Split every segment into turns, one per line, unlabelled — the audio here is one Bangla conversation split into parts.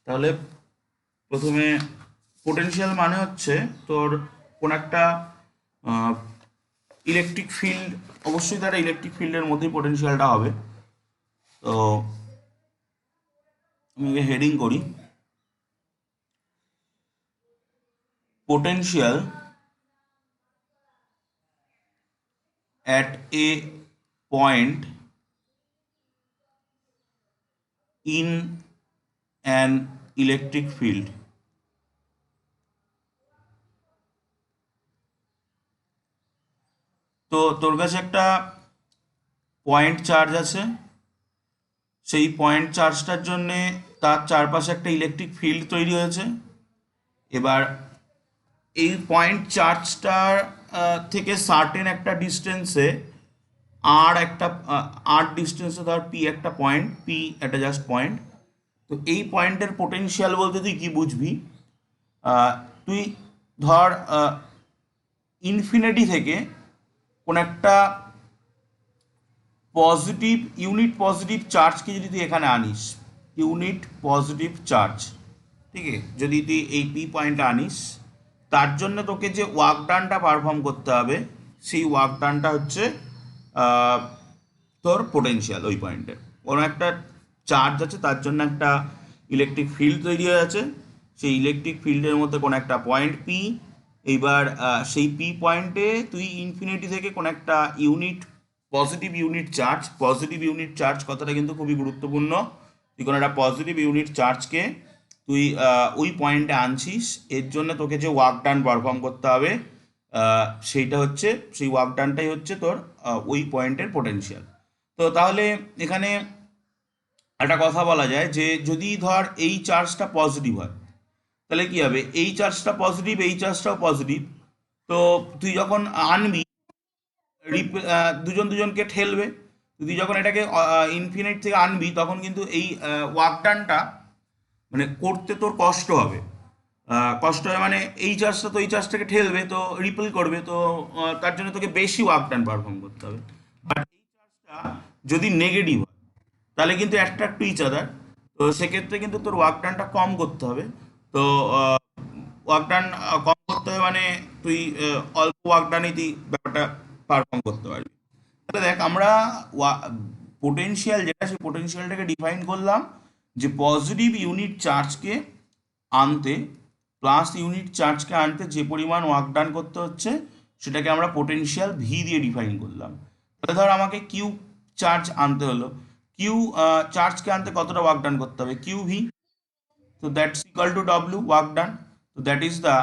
তাহলে প্রথমে পোটেনশিয়াল মানে হচ্ছে তোর কোন একটা ইলেকট্রিক ফিল্ড, অবশ্যই তারা ইলেকট্রিক ফিল্ডের মধ্যেই পোটেনশিয়ালটা হবে। তো আমি হেডিং করি potential at a point in an electric field। তো তোর কাছে একটা পয়েন্ট চার্জ আছে, সেই পয়েন্ট চার্জটার জন্যে তার চারপাশে একটা ইলেকট্রিক ফিল্ড তৈরি হয়েছে। এবার এই পয়েন্ট চার্জটার থেকে সার্টেন একটা ডিস্টেন্সে আর ডিস্টেন্সে ধর পি একটা পয়েন্ট, পি একটা জাস্ট পয়েন্ট। তো এই পয়েন্টের পোটেনশিয়াল বলতে তুই কি বুঝবি? তুই ধর ইনফিনিটি থেকে কোন একটা পজিটিভ ইউনিট পজিটিভ চার্জকে যদি তুই এখানে আনিস, ইউনিট পজিটিভ চার্জ, ঠিক আছে, যদি তুই এই পি পয়েন্টে আনিস, তার জন্য তোকে যে ওয়ার্ক ডানটা পারফর্ম করতে হবে, সেই ওয়ার্ক ডানটা হচ্ছে তোর পোটেনশিয়াল। ওই পয়েন্টে কোনো একটা চার্জ আছে, তার জন্য একটা ইলেকট্রিক ফিল্ড তৈরি হয়ে আছে, সেই ইলেকট্রিক ফিল্ডের মধ্যে কোনো একটা পয়েন্ট পি। এইবার সেই পি পয়েন্টে তুই ইনফিনিটি থেকে কোনো একটা পজিটিভ ইউনিট চার্জ কথাটা কিন্তু খুবই গুরুত্বপূর্ণ। তুই কোনো একটা পজিটিভ ইউনিট চার্জকে তুই ওই পয়েন্টে আনছিস, এর জন্য তোকে যে ওয়ার্ক ডান পারফর্ম করতে হবে সেইটা হচ্ছে, সেই ওয়ার্ক ডানটাই হচ্ছে তোর ওই পয়েন্টের পোটেনশিয়াল। তো তাহলে এখানে একটা কথা বলা যায় যে যদি ধর এই চার্জটা পজিটিভ হয়, তাহলে কি হবে? এই চার্জটা পজিটিভ, এই চার্জটাও পজিটিভ। তো তুই যখন আনবি, দুজন দুজনকে ঠেলবে। তুই যখন এটাকে ইনফিনিট থেকে আনবি, তখন কিন্তু এই ওয়ার্ক ডানটা মানে করতে তোর কষ্ট হবে। কষ্ট হয় মানে এই চার্জটা তো এই চার্জটাকে ঠেলবে, তো রিপেল করবে, তো তার জন্য তোকে বেশি ওয়ার্ক ডান পারফর্ম করতে হবে। বাট এই চার্জটা যদি নেগেটিভ হয়, তাহলে কিন্তু অ্যাট্রাক্ট টু ইচ আদার, তো সেক্ষেত্রে কিন্তু তোর ওয়ার্ক ডানটা কম করতে হবে। তো ওয়ার্ক ডান কম করতে হবে মানে তুই অল্প ওয়ার্ক ডানই তুই ব্যাপারটা পারফর্ম করতে পারবি। তাহলে দেখ, আমরা পোটেনশিয়াল যেটা, সেই পোটেনশিয়ালটাকে ডিফাইন করলাম যে পজিটিভ ইউনিট চার্জকে আনতে, প্লাস ইউনিট চার্জকে আনতে যে পরিমাণ ওয়ার্ক ডান করতে হচ্ছে, সেটাকে আমরা পোটেনশিয়াল ভি দিয়ে ডিফাইন করলাম। তাহলে ধর আমাকে কিউ চার্জ আনতে হলো, কিউ চার্জকে আনতে কতটা ওয়ার্ক ডান করতে হবে? Q V. So that's equal to W, work done. So that is the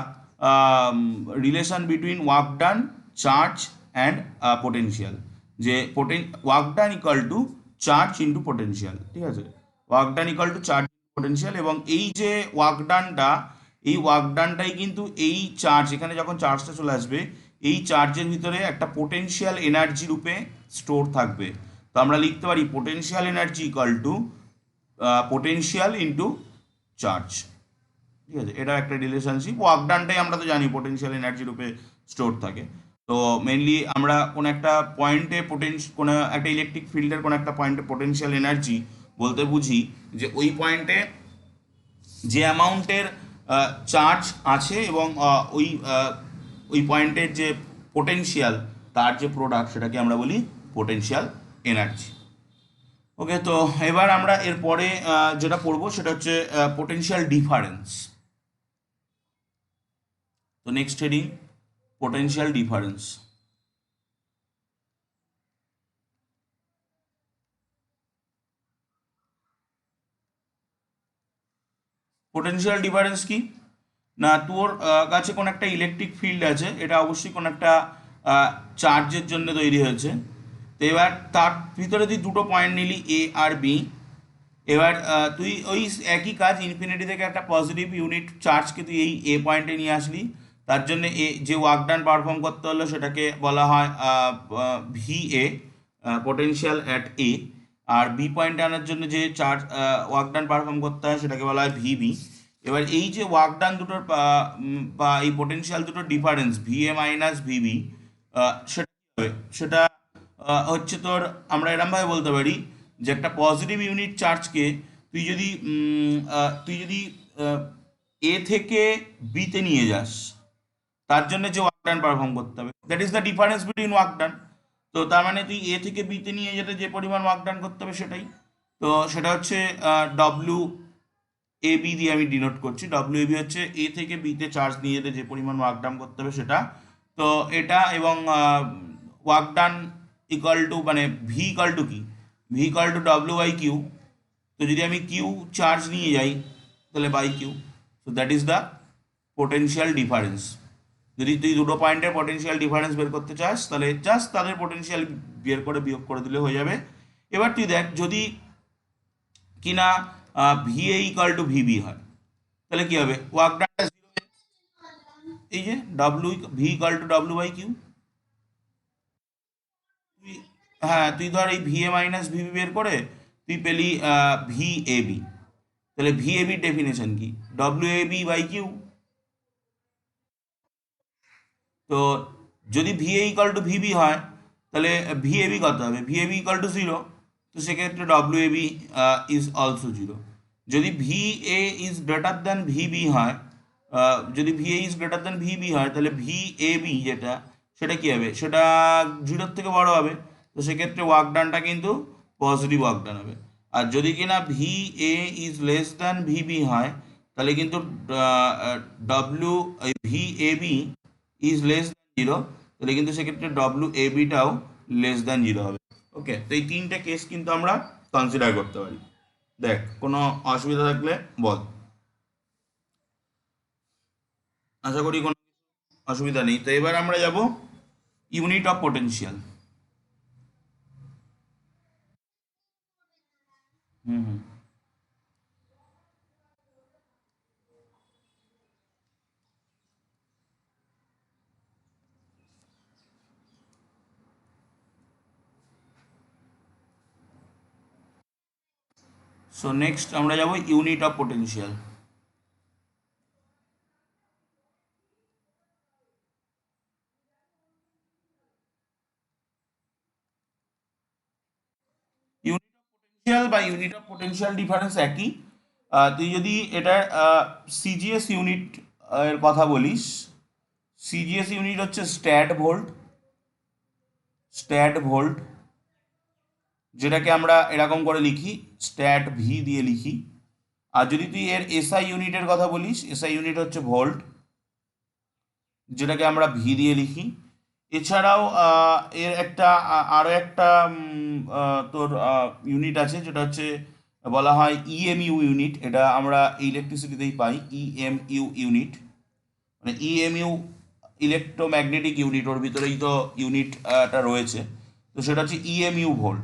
relation between work done, charge and potential. যে work done equal two charge into potential, ঠিক আছে? Work done equal two charge potential, এবং এই যে ওয়ার্ক ডানটা, এই ওয়ার্ক ডানটাই কিন্তু এই চার্জ, এখানে যখন চার্জটা চলে আসবে, এই চার্জের ভিতরে একটা পোটেনশিয়াল এনার্জি রূপে স্টোর থাকবে। তো আমরা লিখতে পারি potential energy equal to potential into charge, ঠিক আছে? এটা একটা রিলেশনশিপ। ওয়ার্ক ডানটাই আমরা তো জানি পোটেনশিয়াল এনার্জি রূপে স্টোর থাকে। তো মেইনলি আমরা কোন একটা পয়েন্টে কোনো একটা ইলেকট্রিক ফিল্ডের কোনো একটা পয়েন্টে পোটেনশিয়াল এনার্জি বলতে বুঝি যে ওই পয়েন্টে যে অ্যামাউন্টের চার্জ আছে এবং ওই পয়েন্টের যে পোটেনশিয়াল, তার যে প্রোডাক্ট, সেটাকে আমরা বলি পোটেনশিয়াল এনার্জি। ওকে, তো এবার আমরা এরপরে যেটা পড়বো সেটা হচ্ছে পোটেনশিয়াল ডিফারেন্স। তো next heading potential difference. Potential difference কি না, তোর কাছে কোন একটা ইলেকট্রিক ফিল্ড আছে, এটা অবশ্যই কোন একটা চার্জের জন্য তৈরি হয়েছে। তো এবার তার ভিতরে তুই দুটো পয়েন্ট নিলি, এ আর বি। এবার তুই ওই একই কাজ, ইনফিনিটি থেকে একটা পজিটিভ ইউনিট চার্জকে তুই এই এ পয়েন্টে নিয়ে আসলি, তার জন্য এ যে ওয়ার্ক ডান পারফর্ম করতে হলো সেটাকে বলা হয় V A, potential at A. আর বি পয়েন্টে আনার জন্য যে চার্জ ওয়ার্ক ডান পারফর্ম করতে হয়, সেটাকে বলা হয় ভিবি। এবার এই যে ওয়ার্ক ডান দুটোর বা এই পোটেনশিয়াল দুটোর difference V A minus VB, সেটা কি হবে? সেটা হচ্ছে তোর, আমরা এরমভাবে বলতে পারি যে একটা পজিটিভ ইউনিট চার্জকে তুই যদি এ থেকে বিতে নিয়ে যাস, তার জন্য যে ওয়ার্ক ডান পারফর্ম করতে হবে, that is the difference between work done. তো তার মানে তুই এ থেকে বিতে নিয়ে যেতে যে পরিমাণ ওয়ার্ক ডান করতে হবে সেটাই। তো সেটা হচ্ছে ডব্লিউ এ বি দিয়ে আমি ডিনোট করছি। ডব্লিউ এ বি হচ্ছে এ থেকে বিতে চার্জ নিয়ে যেতে যে পরিমাণ ওয়ার্ক ডান করতে হবে সেটা। তো এটা এবং ওয়ার্ক ডান ইকুয়াল টু মানে ভি ইকুয়াল টু কি, V equal to W by Q. তো যদি আমি কিউ চার্জ নিয়ে যাই তাহলে by Q, so that is the potential difference. যদি তুই দুটো পয়েন্টের পোটেনশিয়াল ডিফারেন্স বের করতে চাস তাহলে জাস্ট তাদের পোটেনশিয়াল বের করে বিয়োগ করে দিলে হয়ে যাবে। এবার তুই দেখ যদি কিনা V A equal to V B হয় তাহলে কি হবে, ওয়ার্ক ডানটা জিরো, এই যে W V equal to W by Q. তুই হ্যাঁ তুই ধর এই ভি এ মাইনাস ভিবি বের করে তুই পেলি ভি এ বি। তাহলে ভি এ বির ডেফিনেশন কি, W A B by Q. তো যদি V A equal to V B হয় তাহলে ভি এ বি কত হবে, V A B equal to zero. তো সেক্ষেত্রে W A B is also zero. যদি V A is greater than V B হয়, যদি V A is greater than V B হয় তাহলে ভি এ বি যেটা সেটা কী হবে, সেটা জিরোর থেকে বড় হবে। তো সেক্ষেত্রে ওয়ার্ক ডানটা কিন্তু পজিটিভ ওয়ার্ক ডান হবে। আর যদি কিনা V A is less than V B হয় তাহলে কিন্তু W V A B is less than zero, তাহলে কিন্তু সেক্ষেত্রে ডব্লিউ এ বিটাও লেস দ্যান জিরো হবে। ওকে, তো এই তিনটে কেস কিন্তু আমরা কনসিডার করতে পারি। দেখ কোনো অসুবিধা থাকলে বল, আশা করি কোনো অসুবিধা নেই। তো এবার আমরা যাব unit of potential. Hmm hmm. So next আমরা যাব unit of potential. Unit of potential বা ইউনিট অফ পোটেনশিয়াল ডিফারেন্স একই। তুই যদি এটা সিজিএস ইউনিট এর কথা বলিস, সিজিএস ইউনিট হচ্ছে স্ট্যাট ভোল্ট, স্ট্যাট ভোল্ট, যেটাকে আমরা এরকম করে লিখি স্ট্যাট ভি দিয়ে লিখি। আর যদি তুই এর এসআই ইউনিটের কথা বলিস, এসআই ইউনিট হচ্ছে ভোল্ট, যেটাকে আমরা ভি দিয়ে লিখি। এছাড়াও এর একটা আরও একটা তোর ইউনিট আছে যেটা হচ্ছে বলা হয় ইএমইউ ইউনিট। এটা আমরা ইলেকট্রিসিটিতেই পাই, ইএমইউ ইউনিট, মানে ইএমইউ ইলেকট্রোম্যাগনেটিক ইউনিট, ওর ভিতরেই তো ইউনিটটা রয়েছে। তো সেটা হচ্ছে ইএমইউ ভোল্ট,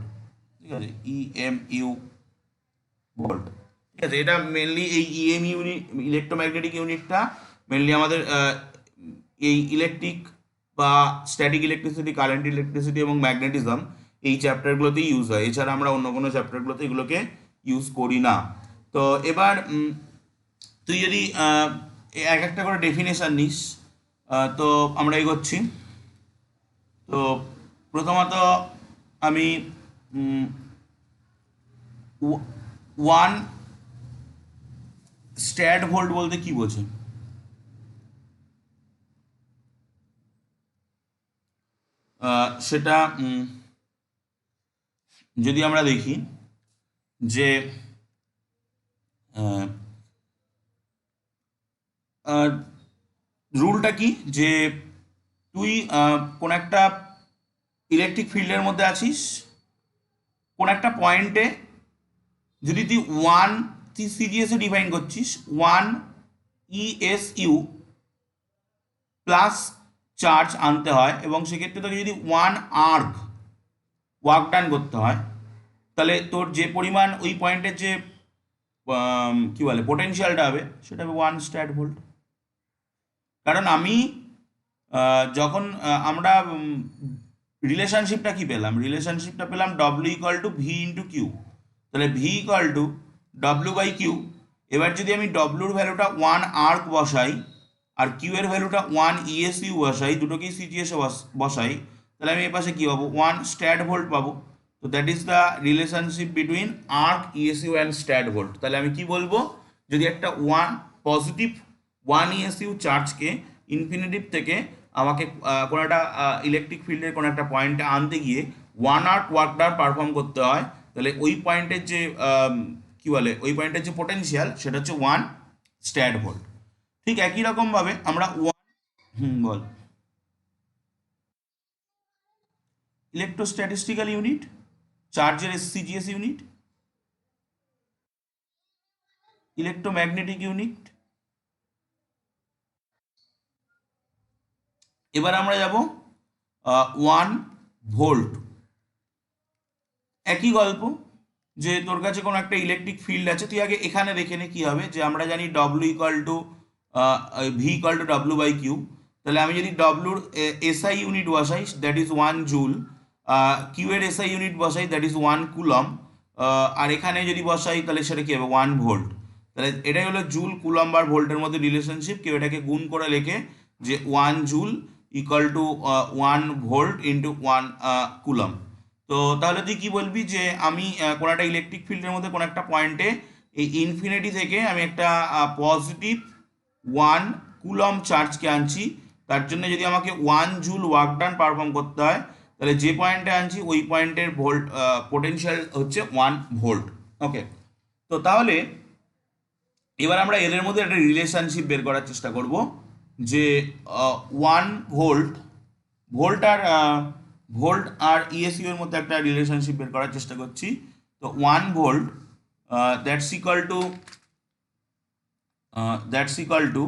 ঠিক আছে, ইএমইউ ভোল্ট, ঠিক আছে। এটা মেনলি এই ইএমইউ ইলেকট্রোম্যাগনেটিক ইউনিটটা মেনলি আমাদের এই ইলেকট্রিক বা স্ট্যাটিক ইলেকট্রিসিটি, কারেন্ট ইলেকট্রিসিটি এবং ম্যাগনেটিজম এই চ্যাপ্টারগুলোতেই ইউজ হয়। এছাড়া আমরা অন্য কোনো চ্যাপ্টারগুলোতে এগুলোকে ইউজ করি না। তো এবার তুই যদি এক একটা করে ডেফিনেশন নিস, তো আমরা এগোচ্ছি। তো প্রথমত আমি ওয়ান স্ট্যাট ভোল্ট বলতে কি বোঝে, সেটা যদি আমরা দেখি যে রুলটা কি, যে তুই কোন একটা ইলেকট্রিক ফিল্ডের মধ্যে আছিস, কোন একটা পয়েন্টে যদি তুই ওয়ান, তুই সিজিএসে ডিফাইন করছিস ওয়ান ইএসইউ প্লাস চার্জ আনতে হয়, এবং সেক্ষেত্রে তোকে যদি ওয়ান আর্ক ওয়ার্ক ডান করতে হয় তাহলে তোর যে পরিমাণ ওই পয়েন্টের যে কি বলে পোটেনশিয়ালটা হবে সেটা হবে ওয়ান স্ট্যাট ভোল্ট। কারণ আমি যখন আমরা রিলেশনশিপটা কি পেলাম, রিলেশনশিপটা পেলাম W equal to V into Q. তাহলে V equal to W by Q. এবার যদি আমি ডব্লিউর ভ্যালুটা ওয়ান আর্ক বসাই আর কিউ এর ভ্যালুটা ওয়ান ইএসইউ বসাই, দুটোকেই সিজিএসে বসাই, তাহলে আমি এ পাশে কী পাবো, ওয়ান স্ট্যাট ভোল্ট পাবো। তো তো that is the relationship between erg, ESU and statvolt. তাহলে আমি কি বলবো, যদি একটা পজিটিভ 1 ESU চার্জকে ইনফিনিটিভ থেকে আমাকে কোনো একটা ইলেকট্রিক ফিল্ডের কোনো একটা পয়েন্টে আনতে গিয়ে 1 আর্ক ওয়ার্ক ডান পারফর্ম করতে হয়, তাহলে ওই পয়েন্টের যে কি বলে, ওই পয়েন্টের যে পোটেনশিয়াল সেটা হচ্ছে 1 স্ট্যাট ভোল্ট। ঠিক একই রকমভাবে আমরা বল ইলেকট্রোস্ট্যাটিস্টিক্যাল ইউনিট, চার্জের SCGS ইউনিট, ইলেকট্রোম্যাগনেটিক ইউনিট। এবার আমরা যাব 1 ভোল্ট। একই গল্প, যে তোর কাছে কোনো একটা ইলেকট্রিক ফিল্ড আছে, তুই আগে এখানে দেখে নে কি হবে, যে আমরা জানি W equal to V equal to W by Q. তাহলে আমি যদি ডব্লিউর এসআই ইউনিট বসাই, দ্যাট ইজ 1 জুল, কিউ এর এসআই ইউনিট বসাই, দ্যাট ইজ 1 কুলম, আর এখানে যদি বসাই তাহলে সেটা কি হবে, 1 ভোল্ট। তাহলে এটাই হলো জুল, কুলম আর ভোল্টের মধ্যে রিলেশনশিপ। কেউ এটাকে গুণ করে লেখে যে 1 joule equal to 1 volt into 1 coulomb. তো তাহলে তুই কি বলবি, যে আমি কোনো একটা ইলেকট্রিক ফিল্ডের মধ্যে কোনো একটা পয়েন্টে এই ইনফিনিটি থেকে আমি একটা পজিটিভ 1 কুলম চার্জকে আনছি, তার জন্য যদি আমাকে 1 জুল ওয়ার্ক ডান পারফর্ম করতে হয়, তাহলে যে পয়েন্টে আনছি ওই পয়েন্টের ভোল্ট পোটেনশিয়াল হচ্ছে 1 ভোল্ট। ওকে, তো তাহলে এবার আমরা এদের মধ্যে একটা রিলেশনশিপ বের করার চেষ্টা করব, যে 1 ভোল্ট, ভোল্ট আর ইএসইউ এর মধ্যে একটা রিলেশনশিপ বের করার চেষ্টা করছি। তো 1 volt that's equal to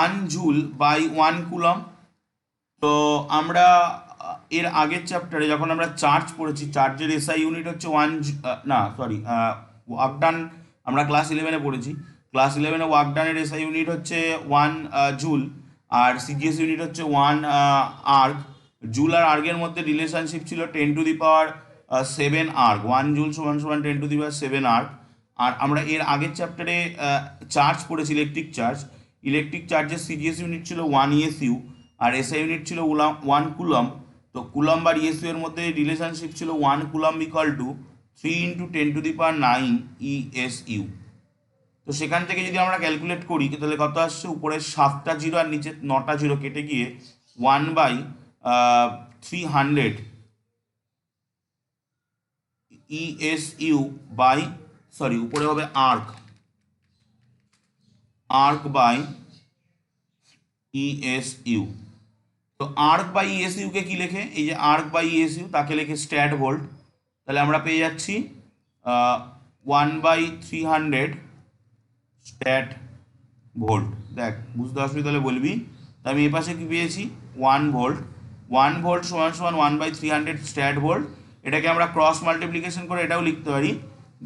1 joule by 1 coulomb. তো আমরা এর আগের চ্যাপ্টারে যখন আমরা চার্জ পড়েছি, চার্জের এসআই ইউনিট হচ্ছে ওয়ার্ক ডান, আমরা ক্লাস 11-এ পড়েছি। ক্লাস 11-এ ওয়ার্ক ডানের এসআই ইউনিট হচ্ছে 1 জুল, আর সিজিএস ইউনিট হচ্ছে 1 আর্ক। জুল আর আর্গের মধ্যে রিলেশনশিপ ছিল 10⁻7 আর্ক, 1 জুল সমান সমান 10⁻7 আর্ক। আর আমরা এর আগের চ্যাপ্টারে চার্জ পড়েছি, ইলেকট্রিক চার্জের সিজিএস ইউনিট ছিল 1 ESU, আর এসআই ইউনিট ছিল 1 কুলম। তো কুলম আর ইএসইউ এর মধ্যে রিলেশনশিপ ছিল 1 কুলম ইকাল টু 3 × 10⁻9 ESU। তো সেখান থেকে যদি আমরা ক্যালকুলেট করি, তাহলে কত আসছে, উপরে 7টা জিরো আর নিচে 9টা জিরো কেটে গিয়ে 1/300 ESU বাই, উপরে হবে আর্ক বাই ESU। তো আর্ক বাই ইএসইউ কে কি লেখে, এই যে আর্ক বাই ইএসইউ তাকে লেখে স্ট্যাট ভোল্ট। তাহলে আমরা পেয়ে যাচ্ছি 1/300 স্ট্যাট ভোল্ট। দেখ বুঝতে অসুবিধা হলে বলবি। তো আমি এ পাশে কি পেয়েছি, 1 ভোল্ট, 1 ভোল্ট সমান সমান 1/300 স্ট্যাট ভোল্ট। এটাকে আমরা ক্রস মাল্টিপ্লিকেশন করে এটাও লিখতে পারি,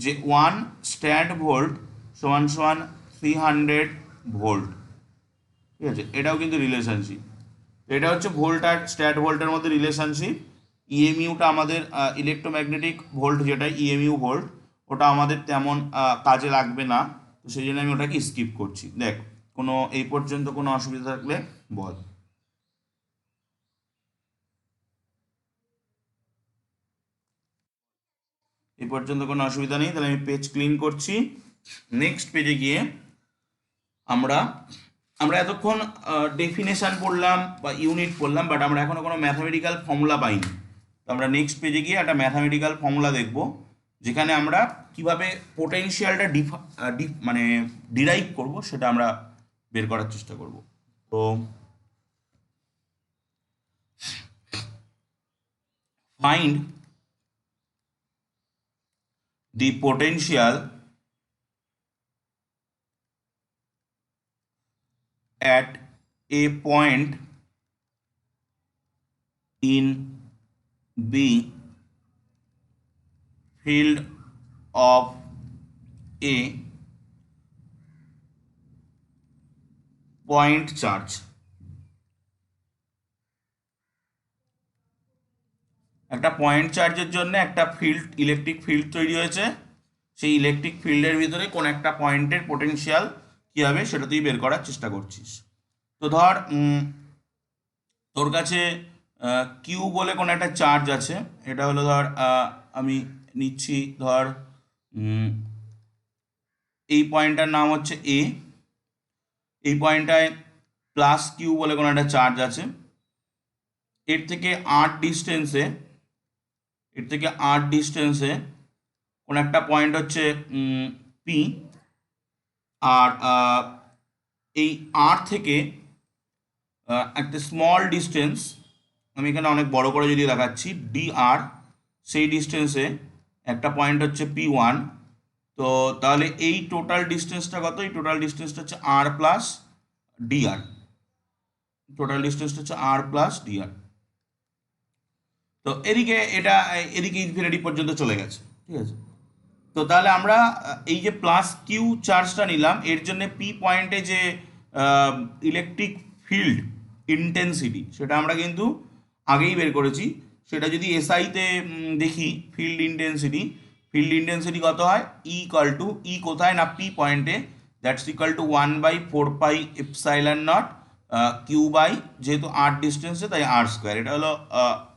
যে 1 স্ট্যাট ভোল্ট সমান সমান 300 ভোল্ট। ঠিক আছে, এটাও কিন্তু রিলেশনশিপ। এটা হচ্ছে ভোল্ট আর স্ট্যাট ভোল্টের মধ্যে রিলেশনশিপ। ইএমইউটা আমাদের ইলেকট্রোম্যাগনেটিক ভোল্ট, যেটা ইএমইউ ভোল্ট, ওটা আমাদের তেমন কাজে লাগবে না, তো সেই জন্য আমি ওটাকে স্কিপ করছি। দেখ, কোনো এই পর্যন্ত কোনো অসুবিধা থাকলে বল। এই পর্যন্ত কোনো অসুবিধা নেই, তাহলে আমি পেজ ক্লিন করছি। নেক্সট পেজে গিয়ে আমরা এতক্ষণ ডেফিনেশন পড়লাম বা ইউনিট পড়লাম, বাট আমরা এখনো কোনো ম্যাথামেটিক্যাল ফর্মুলা পাইনি। তো আমরা নেক্সট পেজে গিয়ে একটা ম্যাথামেটিক্যাল ফর্মুলা দেখব, যেখানে আমরা কিভাবে পোটেনশিয়ালটা মানে ডিরাইভ করব সেটা আমরা বের করার চেষ্টা করব। তো find the potential at a point in B field of a point charge। একটা পয়েন্ট চার্জের জন্য একটা ইলেকট্রিক ফিল্ড তৈরি হয়েছে, সেই ইলেকট্রিক ফিল্ডের ভিতরে কোন একটা পয়েন্টের পোটেনশিয়াল কী হবে সেটা তুই বের করার চেষ্টা করছিস। তো ধর তোর কাছে কিউ বলে কোনো একটা চার্জ আছে, এটা হলো ধর আমি নিচ্ছি ধর এই পয়েন্টটার নাম হচ্ছে এ, এই পয়েন্টটায় প্লাস কিউ বলে কোনো একটা চার্জ আছে, এর থেকে আট ডিস্টেন্সে, এর থেকে আট ডিস্টেন্সে কোনো একটা পয়েন্ট হচ্ছে পি, আর এই আর থেকে একটা স্মল ডিস্টেন্স, আমি এখানে অনেক বড় করে যদি দেখাচ্ছি ডি আর, সেই ডিস্টেন্সে একটা পয়েন্ট হচ্ছে পি ওয়ান। তো তাহলে এই টোটাল ডিস্টেন্সটা কত? এই টোটাল ডিস্টেন্সটা হচ্ছে আর প্লাস ডিআর, টোটাল ডিস্টেন্সটা হচ্ছে আর প্লাস ডিআর। তো এদিকে এটা এদিকে ইনফিনিটি পর্যন্ত চলে গেছে, ঠিক আছে। তো তাহলে আমরা এই যে প্লাস কিউ চার্জটা নিলাম, এর জন্য পি পয়েন্টে যে ইলেকট্রিক ফিল্ড ইন্টেন্সিটি সেটা আমরা কিন্তু আগেই বের করেছি। সেটা যদি এসআইতে দেখি ফিল্ড ইন্টেন্সিটি কত হয়? ই কোথায় না পি পয়েন্টে, that's equal to 1/4πε0 Q by, যেহেতু আর ডিস্টেন্সে তাই আর স্কোয়ার। এটা হলো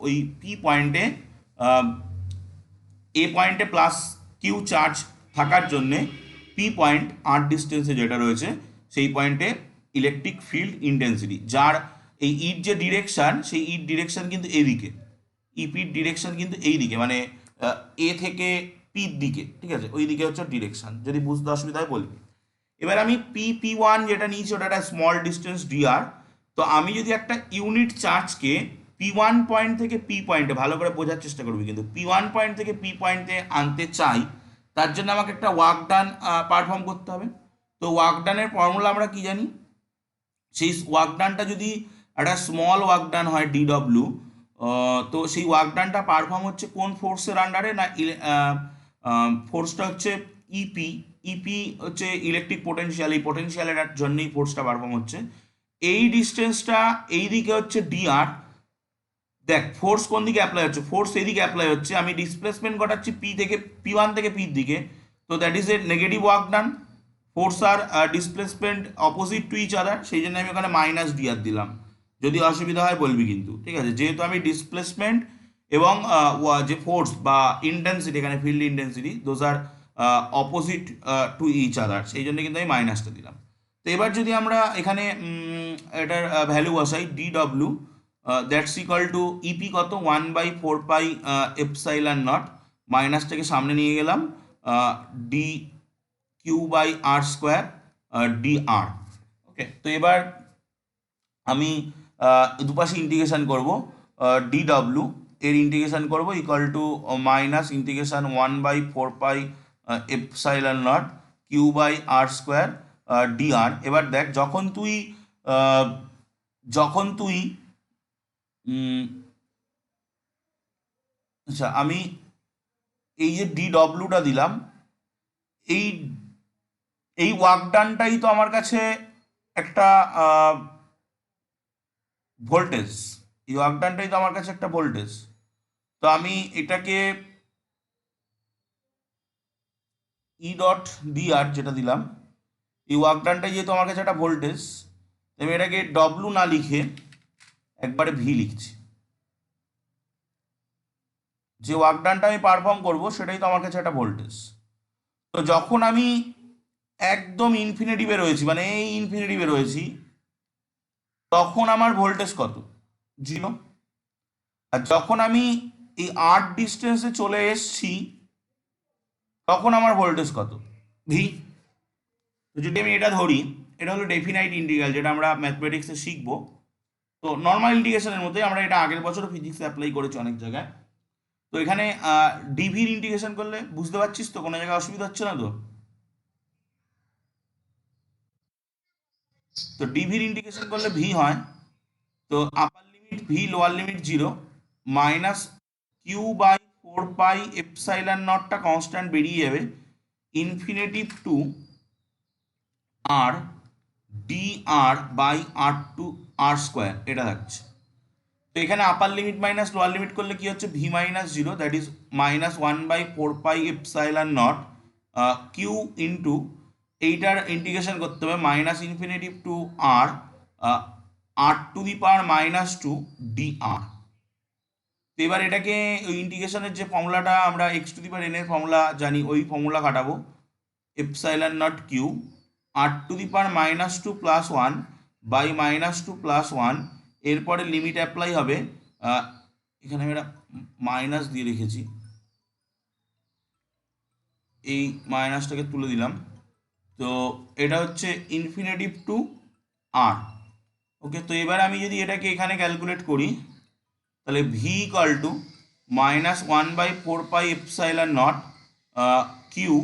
ওই পি পয়েন্টে, এ পয়েন্টে প্লাস কিউ চার্জ থাকার জন্যে পি পয়েন্ট আর ডিস্টেন্সে যেটা রয়েছে সেই পয়েন্টে ইলেকট্রিক ফিল্ড ইন্টেন্সিটি, যার এই ইট যে ডিরেকশান, সেই ইট ডিরেকশান কিন্তু এদিকে, ইপির ডিরেকশান কিন্তু এই দিকে, মানে এ থেকে পির দিকে, ঠিক আছে, ওই দিকে হচ্ছে ডিরেকশান। যদি বুঝতে অসুবিধা হয় বলবি। এবার আমি পি ওয়ান যেটা নিয়েছি ওটা একটা স্মল ডিস্টেন্স ডিআর। তো আমি যদি একটা ইউনিট চার্জকে পি ওয়ান পয়েন্ট থেকে পি পয়েন্টে, ভালো করে বোঝার চেষ্টা করবি কিন্তু, পি ওয়ান পয়েন্ট থেকে পি পয়েন্টে আনতে চাই, তার জন্য আমাকে একটা ওয়ার্ক ডান পারফর্ম করতে হবে। তো ওয়ার্ক ডানের ফর্মুলা আমরা কি জানি? সেই ওয়ার্ক ডানটা যদি একটা স্মল ওয়ার্ক ডান হয় ডিডব্লিউ, তো সেই ওয়ার্ক ডানটা পারফর্ম হচ্ছে কোন ফোর্সের আন্ডারে না, ফোর্সটা হচ্ছে ইপি। ইপি হচ্ছে ইলেকট্রিক পোটেনশিয়াল, এই পোটেনশিয়ালের জন্যই ফোর্সটা পারফর্ম হচ্ছে। এই ডিস্টেন্সটা এই দিকে হচ্ছে ডিআর। দেখ ফোর্স কোন দিকে অ্যাপ্লাই হচ্ছে, ফোর্স এদিকে অ্যাপ্লাই হচ্ছে, আমি ডিসপ্লেসমেন্ট ঘটাচ্ছি পি থেকে পি ওয়ান থেকে পির দিকে, তো that is a negative work done. Force আর displacement opposite to each other, সেই জন্য আমি ওখানে মাইনাস ডিআর দিলাম। যদি অসুবিধা হয় বলবি কিন্তু, ঠিক আছে। যেহেতু আমি ডিসপ্লেসমেন্ট এবং যে ফোর্স বা ইন্টেন্সিটি, এখানে field intensity, those are opposite to each other, সেই জন্য কিন্তু আমি মাইনাসটা দিলাম। তো এবার যদি আমরা এখানে এটার ভ্যালু বসাই D W, that's equal to E P কত? 1/4πε0, মাইনাসটাকে সামনে নিয়ে গেলাম, D Q by R square D R. Okay, তো এবার আমি দুপাশে ইন্টিগ্রেশন করব, ডিডব্লিউ এর ইন্টিগ্রেশন করব equal to minus integration 1/4πε0 Q by R square D R. এবার দেখ যখন তুই আচ্ছা, আমি এই যে ডিডব্লিউটা দিলাম, এই এই ওয়ার্ক ডানটাই তো আমার কাছে একটা ভোল্টেজ, এই ওয়ার্ক ডানটাই তো আমার কাছে একটা ভোল্টেজ। তো আমি এটাকে ই ডট ডি আর যেটা দিলাম, এই ওয়ার্ক ডানটাই যেহেতু আমার কাছে একটা ভোল্টেজ, আমি এটাকে ডব্লু না লিখে একবারে ভি লিখছি। যে ওয়ার্ক ডানটা আমি পারফর্ম করবো সেটাই তো আমার কাছে একটা ভোল্টেজ। তো যখন আমি একদম ইনফিনিটিভে রয়েছি, মানে এই ইনফিনিটিভে রয়েছি, তখন আমার ভোল্টেজ কত? 0। আর যখন আমি এই আট ডিস্টেন্সে চলে এসছি, তখন আমার ভোল্টেজ কত? ভি। তো যদি আমি এটা ধরি, এটা হলো ডেফিনাইট ইন্টিগ্রাল, যেটা আমরা ম্যাথমেটিক্সে শিখবো। তো নর্মাল ইন্টিগ্রেশনের মধ্যে আমরা এটা আগের বছরও ফিজিক্সে অ্যাপ্লাই করেছি অনেক জায়গায়। তো এখানে ডিভির ইন্টিগ্রেশন করলে বুঝতে পারছিস তো, কোনো জায়গায় অসুবিধা হচ্ছে না তো? তো ডিভির ইন্টিগ্রেশন করলে ভি হয়, তো upper limit V, lower limit 0, minus Q by 4πε0টা কনস্ট্যান্ট বেরিয়ে যাবে, infinity to R D R by R to R square, এটা থাকছে। তো এখানে upper limit minus lower limit করলে কি হচ্ছে? V minus 0, that is minus 1/4πε0 Q into, এইটার ইন্টিগ্রেশন করতে হবে minus infinity to R R to the power -2 D R. তো এবার এটাকে ওই ইন্টিগ্রেশনের যে ফর্মুলাটা আমরা X to the power N এর ফর্মুলা জানি, ওই ফর্মুলা খাটাবো। Epsilon naught Q R to the power -2 + 1 by -2 + 1, এরপরে লিমিট অ্যাপ্লাই হবে। এখানে আমি একটা মাইনাস দিয়ে রেখেছি, এই মাইনাসটাকে তুলে দিলাম। তো এটা হচ্ছে ইনফিনিটিভ টু আর। ওকে, তো এবার আমি যদি এটাকে এখানে ক্যালকুলেট করি, তাহলে ভি ইকাল টু -1/4πε0 কিউ।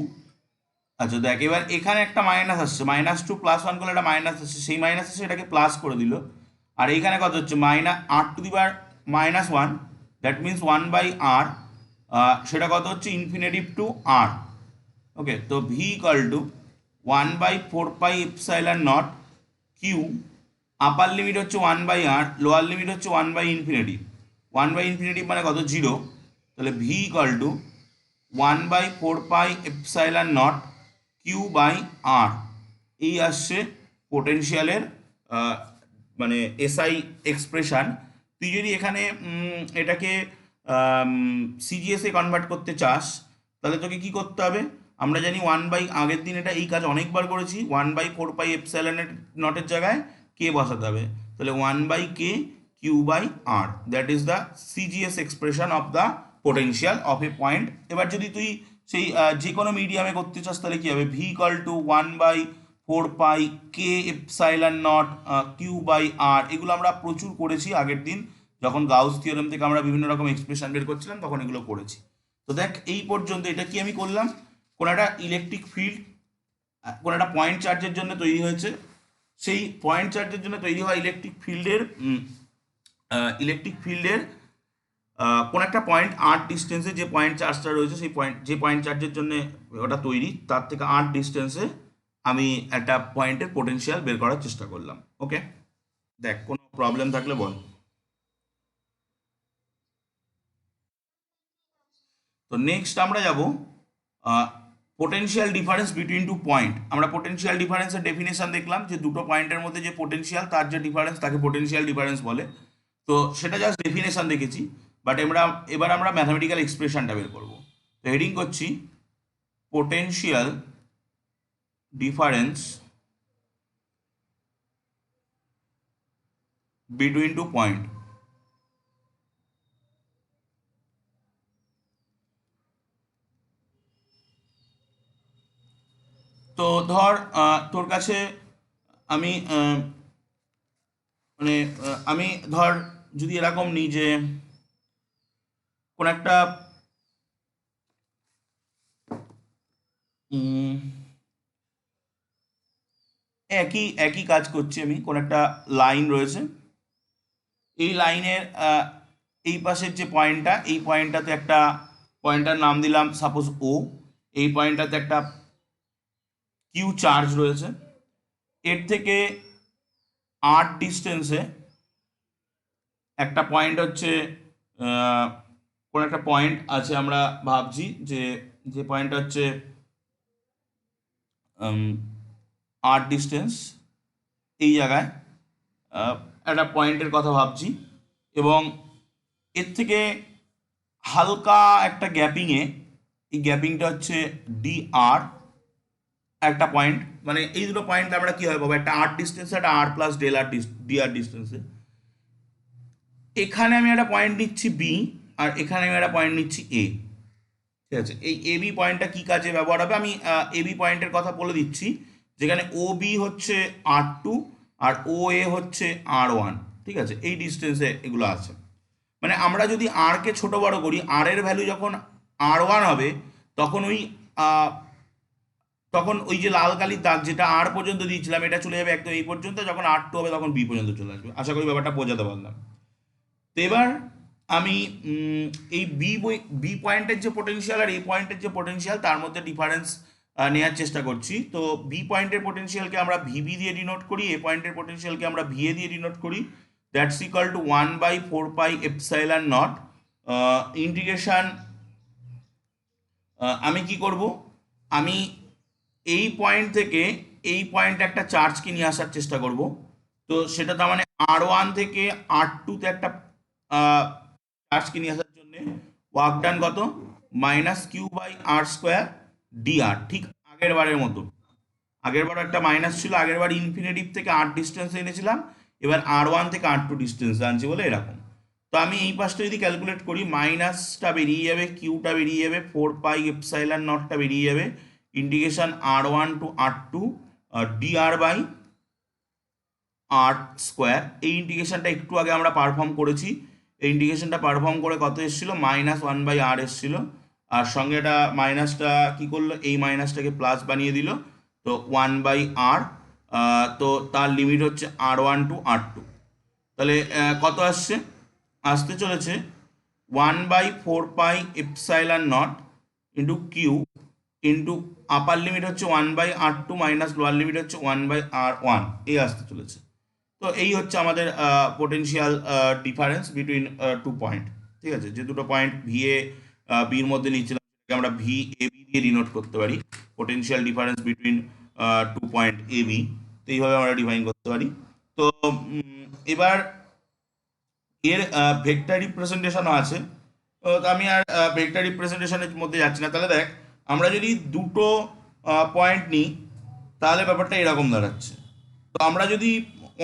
আচ্ছা দেখ, এবার এখানে একটা মাইনাস আসছে, -2 + 1 করলে একটা মাইনাস আসছে, সেই মাইনাস এসে এটাকে প্লাস করে দিল। আর এইখানে কত হচ্ছে r⁻⁻1, দ্যাট মিনস 1/r, সেটা কত হচ্ছে ইনফিনিটিভ টু আর। ওকে, তো V equal to 1/4πε0 Q, upper limit হচ্ছে 1/r, লোয়ার লিমিট হচ্ছে 1/∞। 1/∞ মানে কত, 0। তাহলে V equal to 1/4πε0 Q by R. এই আসছে পোটেনশিয়ালের মানে এসআই এক্সপ্রেশন। তুই যদি এখানে এটাকে সিজিএসে কনভার্ট করতে চাস, তাহলে তোকে কি করতে হবে? আমরা জানি আগের দিন এটা এই কাজ অনেকবার করেছি, 1/4πε0 জায়গায় কে বসাতে হবে। তাহলে 1/k Q by R, that is the CGS expression of the potential of a point. এবার যদি তুই সেই যে কোনো মিডিয়ামে করতে চাস, তাহলে কী হবে? V equal to 1/4πk∈0 Q by R. এগুলো আমরা প্রচুর করেছি আগের দিন, যখন গাউস থিওরেম থেকে আমরা বিভিন্ন রকম এক্সপ্রেশন বের করছিলাম, তখন এগুলো করেছি। তো দেখ, এই পর্যন্ত এটা কি আমি করলাম? কোনো একটা ইলেকট্রিক ফিল্ড কোনো একটা পয়েন্ট চার্জের জন্য তৈরি হয়েছে, সেই পয়েন্ট চার্জের জন্য তৈরি হওয়া ইলেকট্রিক ফিল্ডের কোন একটা পয়েন্ট আর ডিস্টেন্সে যে পয়েন্ট চার্জটা রয়েছে, সেই পয়েন্ট চার্জের জন্য ওটা তৈরি, তার থেকে আর ডিস্টেন্সে আমি একটা পয়েন্টের পোটেনশিয়াল বের করার চেষ্টা করলাম। ওকে, দেখ কোনো প্রবলেম থাকলে বল। তো নেক্সট আমরা যাব potential difference between two point. আমরা পোটেনশিয়াল ডিফারেন্সের ডেফিনেশন দেখলাম যে দুটো পয়েন্টের মধ্যে যে পোটেনশিয়াল, তার যে ডিফারেন্স, তাকে পোটেনশিয়াল ডিফারেন্স বলে। তো সেটা জাস্ট ডেফিনেশন দেখেছি, বাট এবার আমরা ম্যাথামেটিক্যাল এক্সপ্রেশনটা বের করবো। তো হেডিং করছি potential difference between two point. তো ধর তোর কাছে আমি মানে আমি ধর যদি এরকম নিই যে কোন একটা একই কাজ করছি, আমি কোন একটা লাইন রয়েছে, এই লাইনের এই পাশের যে পয়েন্টটা, এই পয়েন্টটাতে একটা পয়েন্টটার নাম দিলাম সাপোজ ও। এই পয়েন্টটাতে একটা কিউ চার্জ রয়েছে, এর থেকে আর ডিস্টেন্সে একটা পয়েন্ট হচ্ছে কোন একটা পয়েন্ট আছে, আমরা ভাবছি যে পয়েন্টটা হচ্ছে আর ডিস্টেন্স, এই জায়গায় একটা পয়েন্টের কথা ভাবছি, এবং এর থেকে হালকা একটা গ্যাপিংয়ে, এই গ্যাপিংটা হচ্ছে ডি আর একটা পয়েন্ট। মানে এই দুটো পয়েন্ট আমরা কি হয় পাবো, একটা আর ডিস্টেন্সে, একটা আর প্লাস ডেল আর ডি আর ডিস্টেন্সে। এখানে আমি একটা পয়েন্ট নিচ্ছি বি, আর এখানে আমি একটা পয়েন্ট নিচ্ছি এ। ঠিক আছে, এই এ বি পয়েন্টটা কী কাজে ব্যবহার হবে, আমি এ বি পয়েন্টের কথা বলে দিচ্ছি, যেখানে ও বি হচ্ছে R2 আর ও এ হচ্ছে R1। ঠিক আছে, এই ডিস্টেন্সে এগুলো আছে। মানে আমরা যদি আরকে ছোট বড় করি, আর এর ভ্যালু যখন R1 হবে, তখন ওই যে লাল কালির দাগ যেটা আর পর্যন্ত দিয়েছিলাম, এটা চলে যাবে একদম এই পর্যন্ত, যখন R2 হবে তখন বি পর্যন্ত চলে আসবে। আশা করি ব্যাপারটা বোঝাতে পারলাম। তো এবার আমি এই বি পয়েন্টের যে পোটেনশিয়াল আর এই পয়েন্টের যে পোটেনশিয়াল, তার মধ্যে ডিফারেন্স নেওয়ার চেষ্টা করছি। তো বি পয়েন্টের পোটেনশিয়ালকে আমরা ভিবি দিয়ে ডিনোট করি, এ পয়েন্টের পোটেনশিয়ালকে আমরা ভিএ দিয়ে ডিনোট করি। That's equal to 1/4πε0 integration. আমি কি করব, আমি এই পয়েন্ট থেকে এই পয়েন্টে একটা চার্জকে নিয়ে আসার চেষ্টা করব। তো সেটা তার মানে R1 থেকে R2 তে একটা চার্জকে নিয়ে আসার জন্য ওয়ার্ক ডান কত, minus Q by R square DR, ঠিক আগের বারের মতো। আগের বার একটা মাইনাস ছিল, আগের বার ইনফিনিটিভ থেকে আর ডিস্টেন্স এনেছিলাম, এবার R1 থেকে R2 ডিস্টেন্স আনছি বলে এরকম। তো আমি এই পাশটা যদি ক্যালকুলেট করি, মাইনাসটা বেরিয়ে যাবে, কিউটা বেরিয়ে যাবে, 4 পাই এপসাইলন নটটা বেরিয়ে যাবে, integration R1 to R2 dr by R square. এই ইন্টিগ্রেশনটা একটু আগে আমরা পারফর্ম করেছি, এই ইন্টিগ্রেশনটা পারফর্ম করে কত এসেছিল, -1/r এসেছিল, আর সঙ্গে এটা মাইনাসটা কি করলো, এই মাইনাসটাকে প্লাস বানিয়ে দিল, তো 1/r, তো তার লিমিট হচ্ছে R1 টু R2। তাহলে কত আসছে, আসতে চলেছে 1/4 pi epsilon nought into Q into upper limit হচ্ছে 1/r2 মাইনাস লোয়ার লিমিট হচ্ছে 1/r1, এই আসতে চলেছে। তো এই হচ্ছে আমাদের পোটেনশিয়াল ডিফারেন্স বিটুইন 2 পয়েন্ট। ঠিক আছে, যে দুটো পয়েন্ট ভি এ বির মধ্যে নিয়েছিলাম আমরা ভি এ বি দিয়ে ডিনোট করতে পারি, potential difference between 2 point A B, তো এইভাবে আমরা ডিফাইন করতে পারি। তো এবার এর ভেক্টর রিপ্রেজেন্টেশনও আছে, তো আমি আর ভেক্টর রিপ্রেজেন্টেশনের মধ্যে যাচ্ছি না। তাহলে দেখ, আমরা যদি দুটো পয়েন্ট নিই তাহলে ব্যাপারটা এরকম দাঁড়াচ্ছে, তো আমরা যদি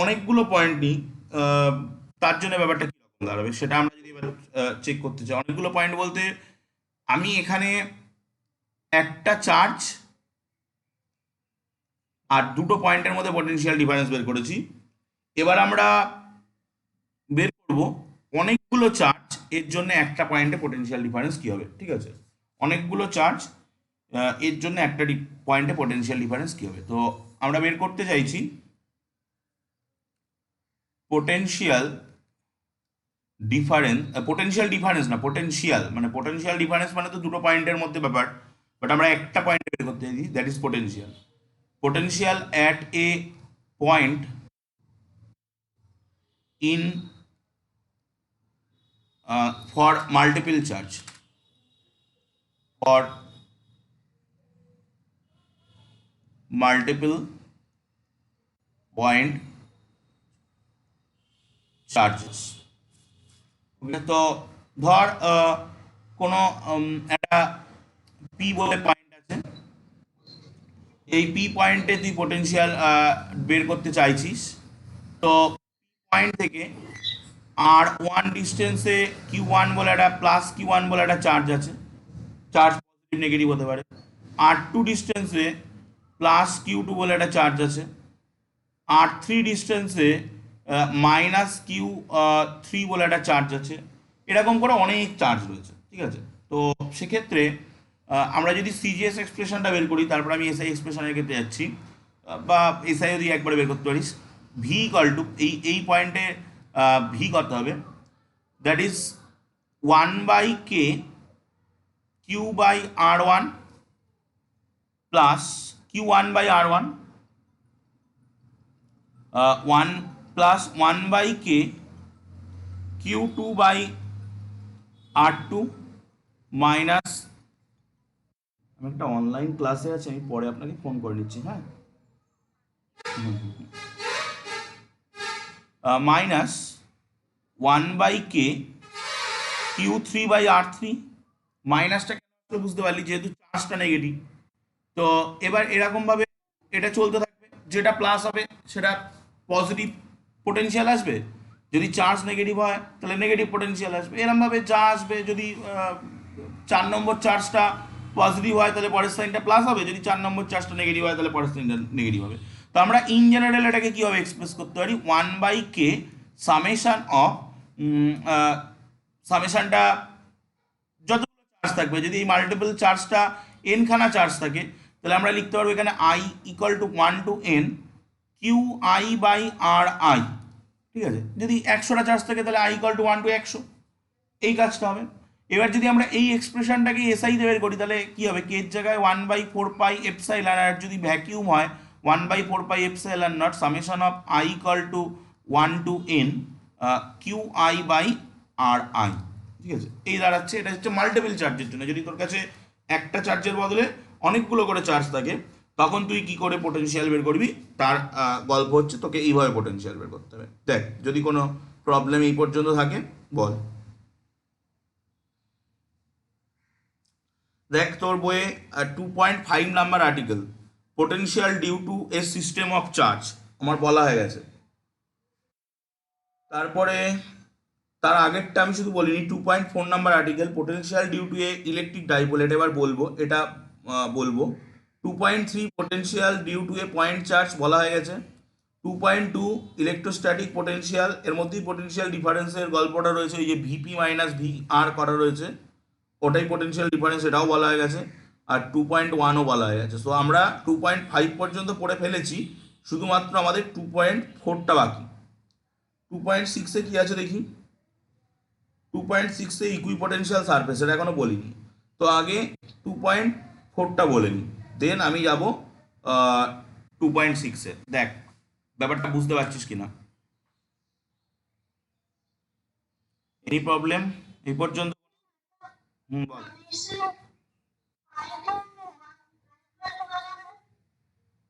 অনেকগুলো পয়েন্ট নিই তার জন্য ব্যাপারটা কীরকম দাঁড়াবে সেটা আমরা যদি এবার চেক করতে চাই। অনেকগুলো পয়েন্ট বলতে আমি এখানে একটা চার্জ আর দুটো পয়েন্টের মধ্যে পটেনশিয়াল ডিফারেন্স বের করেছি। এবার আমরা বের করব অনেকগুলো চার্জ এর জন্য একটা পয়েন্টে পটেনশিয়াল ডিফারেন্স কী হবে। ঠিক আছে, অনেকগুলো চার্জ এর জন্য একটা পয়েন্টে পটেনশিয়াল ডিফারেন্স কী হবে। তো আমরা বের করতে চাইছি পোটেনশিয়াল ডিফারেন্স, পোটেনশিয়াল ডিফারেন্স না, পোটেনশিয়াল মানে, পোটেনশিয়াল ডিফারেন্স মানে তো দুটো পয়েন্টের মধ্যে ব্যাপার, বাট আমরা একটা পয়েন্টে বের করতে চাইছি, that is potential. Potential at A point in for multiple charge, for multiple point charges। তো ধর কোনো একটা পি বলে পয়েন্ট আছে, এই পি পয়েন্টে তুই পোটেনশিয়াল বের করতে চাইছিস। তো পয়েন্ট থেকে R1 ডিস্টেন্সে Q1 বলে একটা প্লাস Q1 বলে একটা চার্জ আছে, চার্জ পজিটিভ নেগেটিভ হতে পারে। R2 ডিস্টেন্সে প্লাস Q2 বলে একটা চার্জ আছে। R3 ডিস্টেন্সে মাইনাস Q3 বলে একটা চার্জ আছে। এরকম করে অনেক চার্জ রয়েছে। ঠিক আছে, তো সেক্ষেত্রে আমরা যদি সিজিএস এক্সপ্রেশনটা বের করি, তারপর আমি এসআই এক্সপ্রেশনের ক্ষেত্রে যাচ্ছি, বা এসআই যদি একবারে বের করতে পারিস, ভি ইকুয়াল টু এই পয়েন্টে ভি কত হবে, that is 1/k Q/R1 plus Q1/R1 1 plus 1/k Q2/R2 minus, আমি একটা অনলাইন ক্লাসে আছি, আমি পরে আপনাকে ফোন করে নিচ্ছি, হ্যাঁ, মাইনাস 1/k Q3/R3, মাইনাসটা কেন বুঝতে পারলি, যেহেতু চার্জটা নেগেটিভ। তো এবার এরকমভাবে এটা চলতে থাকবে, যেটা প্লাস হবে সেটা পজিটিভ পোটেনশিয়াল আসবে, যদি চার্জ নেগেটিভ হয় তাহলে নেগেটিভ পোটেনশিয়াল আসবে, এরকমভাবে যা আসবে। যদি 4 নম্বর চার্জটা পজিটিভ হয় তাহলে পরের সাইনটা প্লাস হবে, যদি 4 নম্বর চার্জটা নেগেটিভ হয় তাহলে পরের সাইনটা নেগেটিভ হবে। তো আমরা ইন জেনারেল এটাকে কীভাবে এক্সপ্রেস করতে পারি, 1/k সামেশান অফ, সামেশানটা যতগুলো চার্জ থাকবে, যদি এই মাল্টিপল চার্জটা এনখানা চার্জ থাকে তাহলে আমরা লিখতে পারবো এখানে i equal to 1 to n QI/RI। ঠিক আছে, যদি 100টা চার্জ থাকে তাহলে i ইকুয়াল টু 1 to 100, এই কাজটা হবে। এবার যদি আমরা এই এক্সপ্রেশনটাকে এসআই দিয়ে বের করি তাহলে কি হবে, কে এর জায়গায় 1/4 এপসাইলন, আর যদি ভ্যাকিউম হয় 1/4 epsilon not summation of i equal to 1 to n QI/RI। ঠিক আছে, এই দাঁড়াচ্ছে, এটা হচ্ছে মাল্টিপল চার্জের জন্য। যদি তোর কাছে একটা চার্জের বদলে অনেকগুলো করে চার্জ থাকে তখন তুই কি করে পোটেনশিয়াল বের করবি, তার গল্প হচ্ছে, তোকে এইভাবে পোটেনশিয়াল বের করতে হবে। দেখ, যদি কোনো প্রবলেম এই পর্যন্ত থাকে বল। দেখ তোর বইয়ে 2.5 number article, potential due to a system of charge আমার বলা হয়ে গেছে। তারপরে তার আগেরটা আমি শুধু বলিনি, 2.4 number article, potential due to a electric dipole, এটা এবার বলবো, এটা বলবো। 2.3 potential due to a point charge বলা হয়ে গেছে। 2.2 ইলেকট্রোস্ট্যাটিক পোটেনশিয়াল, এর মধ্যেই পোটেনশিয়াল ডিফারেন্সের গল্পটা রয়েছে, ওই যে ভিপি মাইনাস ভি আর করা রয়েছে, ওটাই পোটেনশিয়াল ডিফারেন্স, এটাও বলা হয়ে গেছে। আর 2.1ও বলা হয়ে গেছে। সো আমরা 2.5 পর্যন্ত পড়ে ফেলেছি, শুধুমাত্র আমাদের 2.4টা বাকি। 2.6-এ কি আছে দেখি। 2.6-এ ইকুইপোটেনশিয়াল সারফেস, এটা এখনো বলিনি। তো আগে 2.4টা বলে নিই, দেন আমি যাব 2.6-এ। দেখ ব্যাপারটা বুঝতে পারছিস কিনা, এনি প্রবলেম এই পর্যন্ত? হুম, বল।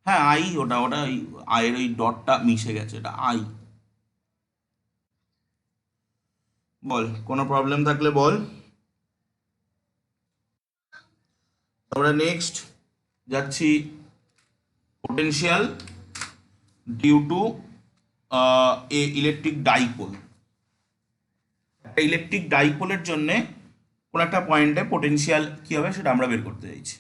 হ্যাঁ আই, ওটা ওটা ওই আয়ের ওই ডটটা মিশে গেছে, এটা আই। বল, কোনো প্রবলেম থাকলে বল। আমরা নেক্সট যাচ্ছি potential due to a electric dipole. একটা ইলেকট্রিক ডাইপোলের জন্য কোন একটা পয়েন্টে পোটেনশিয়াল কি হবে সেটা আমরা বের করতে চাইছি।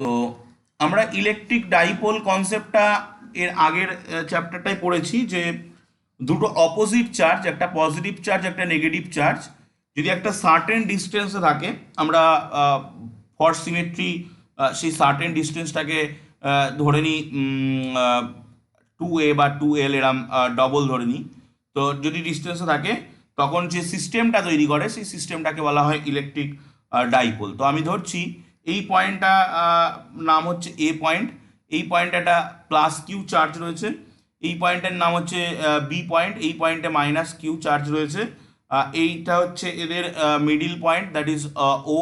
তো আমরা ইলেকট্রিক ডাইপোল কনসেপ্টটা এর আগের চ্যাপ্টারটায় পড়েছি, যে দুটো অপোজিট চার্জ, একটা পজিটিভ চার্জ একটা নেগেটিভ চার্জ, যদি একটা সার্টেন ডিস্টেন্সে থাকে, আমরা ফর সিমেট্রি সেই সার্টেন ডিস্টেন্সটাকে ধরে নিই 2a বা 2l, এরম ডবল ধরে নিই। তো যদি ডিস্টেন্সে থাকে, তখন যে সিস্টেমটা তৈরি করে সেই সিস্টেমটাকে বলা হয় ইলেকট্রিক ডাইপোল। তো আমি ধরছি এই পয়েন্টটা নাম হচ্ছে এ পয়েন্ট, এই পয়েন্টে একটা প্লাস কিউ চার্জ রয়েছে, এই পয়েন্টের নাম হচ্ছে বি পয়েন্ট, এই পয়েন্টে মাইনাস কিউ চার্জ রয়েছে, এইটা হচ্ছে এদের মিডিল পয়েন্ট, দ্যাট ইজ ও।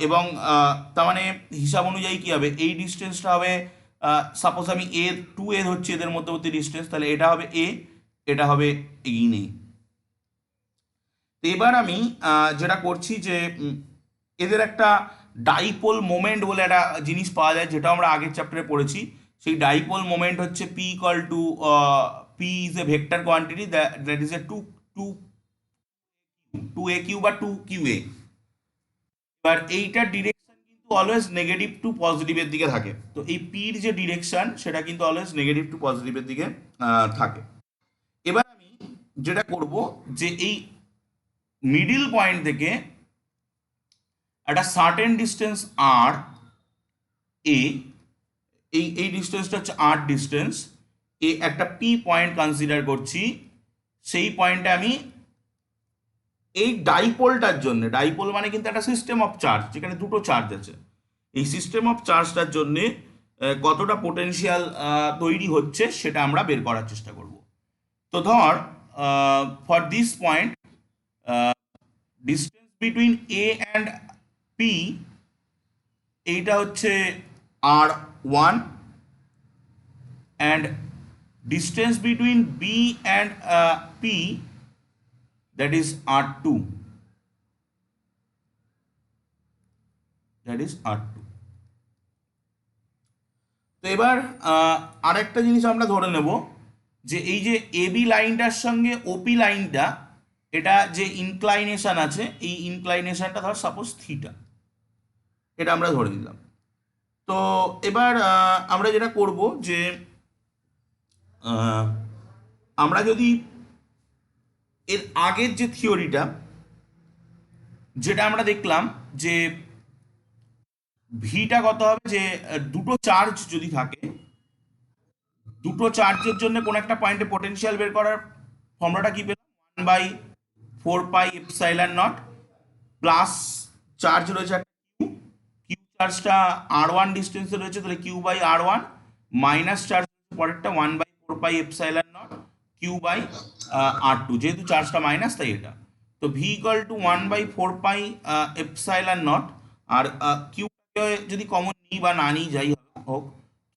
এবং তার মানে হিসাব অনুযায়ী কী হবে, এই ডিস্টেন্সটা হবে, সাপোজ আমি এ 2a হচ্ছে এদের মধ্যবর্তী ডিস্টেন্স, তাহলে এটা হবে এ, এটা হবে এই নেই। তো এবার আমি যেটা করছি যে এদের একটা ডাইপোল মোমেন্ট বলে একটা জিনিস পাওয়া যায়, যেটা আমরা আগের চ্যাপ্টারে পড়েছি। সেই ডাইপোল মোমেন্ট হচ্ছে P equal to, P is a vector quantity, that is a two two two A Q বা টু কিউ এ। এবার এইটার ডিরেকশন কিন্তু অলওয়েজ নেগেটিভ টু পজিটিভের দিকে থাকে। তো এই পির যে ডিরেকশন সেটা কিন্তু অলওয়েজ নেগেটিভ টু পজিটিভের দিকে থাকে। এবার আমি যেটা করব, যে এই মিডিল পয়েন্ট থেকে একটা সার্টেন ডিস্টেন্স আর এ, এই ডিস্টেন্সটা হচ্ছে আর ডিস্টেন্স এ, একটা পি পয়েন্ট কনসিডার করছি। সেই পয়েন্টে আমি এই ডাইপোলটার জন্য, ডাইপোল মানে কিন্তু একটা সিস্টেম অফ চার্জ যেখানে দুটো চার্জ আছে, এই সিস্টেম অফ চার্জটার জন্যে কতটা পোটেনশিয়াল তৈরি হচ্ছে সেটা আমরা বের করার চেষ্টা করব। তো ধর for this point, distance between A and P, এইটা হচ্ছে R one, and distance between B and P, that is R two, that is R two. তো এবার আরেকটা জিনিস আমরা ধরে নেব, যে এই যে এবি লাইনটার সঙ্গে ওপি লাইনটা, এটা যে ইনক্লাইনেশন আছে, এই ইনক্লাইনেশনটা ধর সাপোজ থিটা, এটা আমরা ধরে নিলাম। তো এবার আমরা যেটা করব, যে আমরা যদি এর আগের যে থিওরিটা, যেটা আমরা দেখলাম যে ভিটা কত হবে, যে দুটো চার্জ যদি থাকে, দুটো চার্জের জন্য কোন একটা পয়েন্টে পোটেনশিয়াল বের করার ফর্মুলাটা কি পেলাম, 1/4πε0 প্লাস চার্জ রয়েছে একটা কিউ, কিউ চার্জটা আর1 ডিস্টেন্সে রয়েছে, তাহলে Q/R1, মাইনাস চার্জ পরেরটা 1/4πε0 Q/R2, যেহেতু চার্জটা মাইনাস তাই এটা। তো V equal to 1/4 pi epsilon nought, আর কিউ যদি কমন নিই বা না নিই যাই হোক,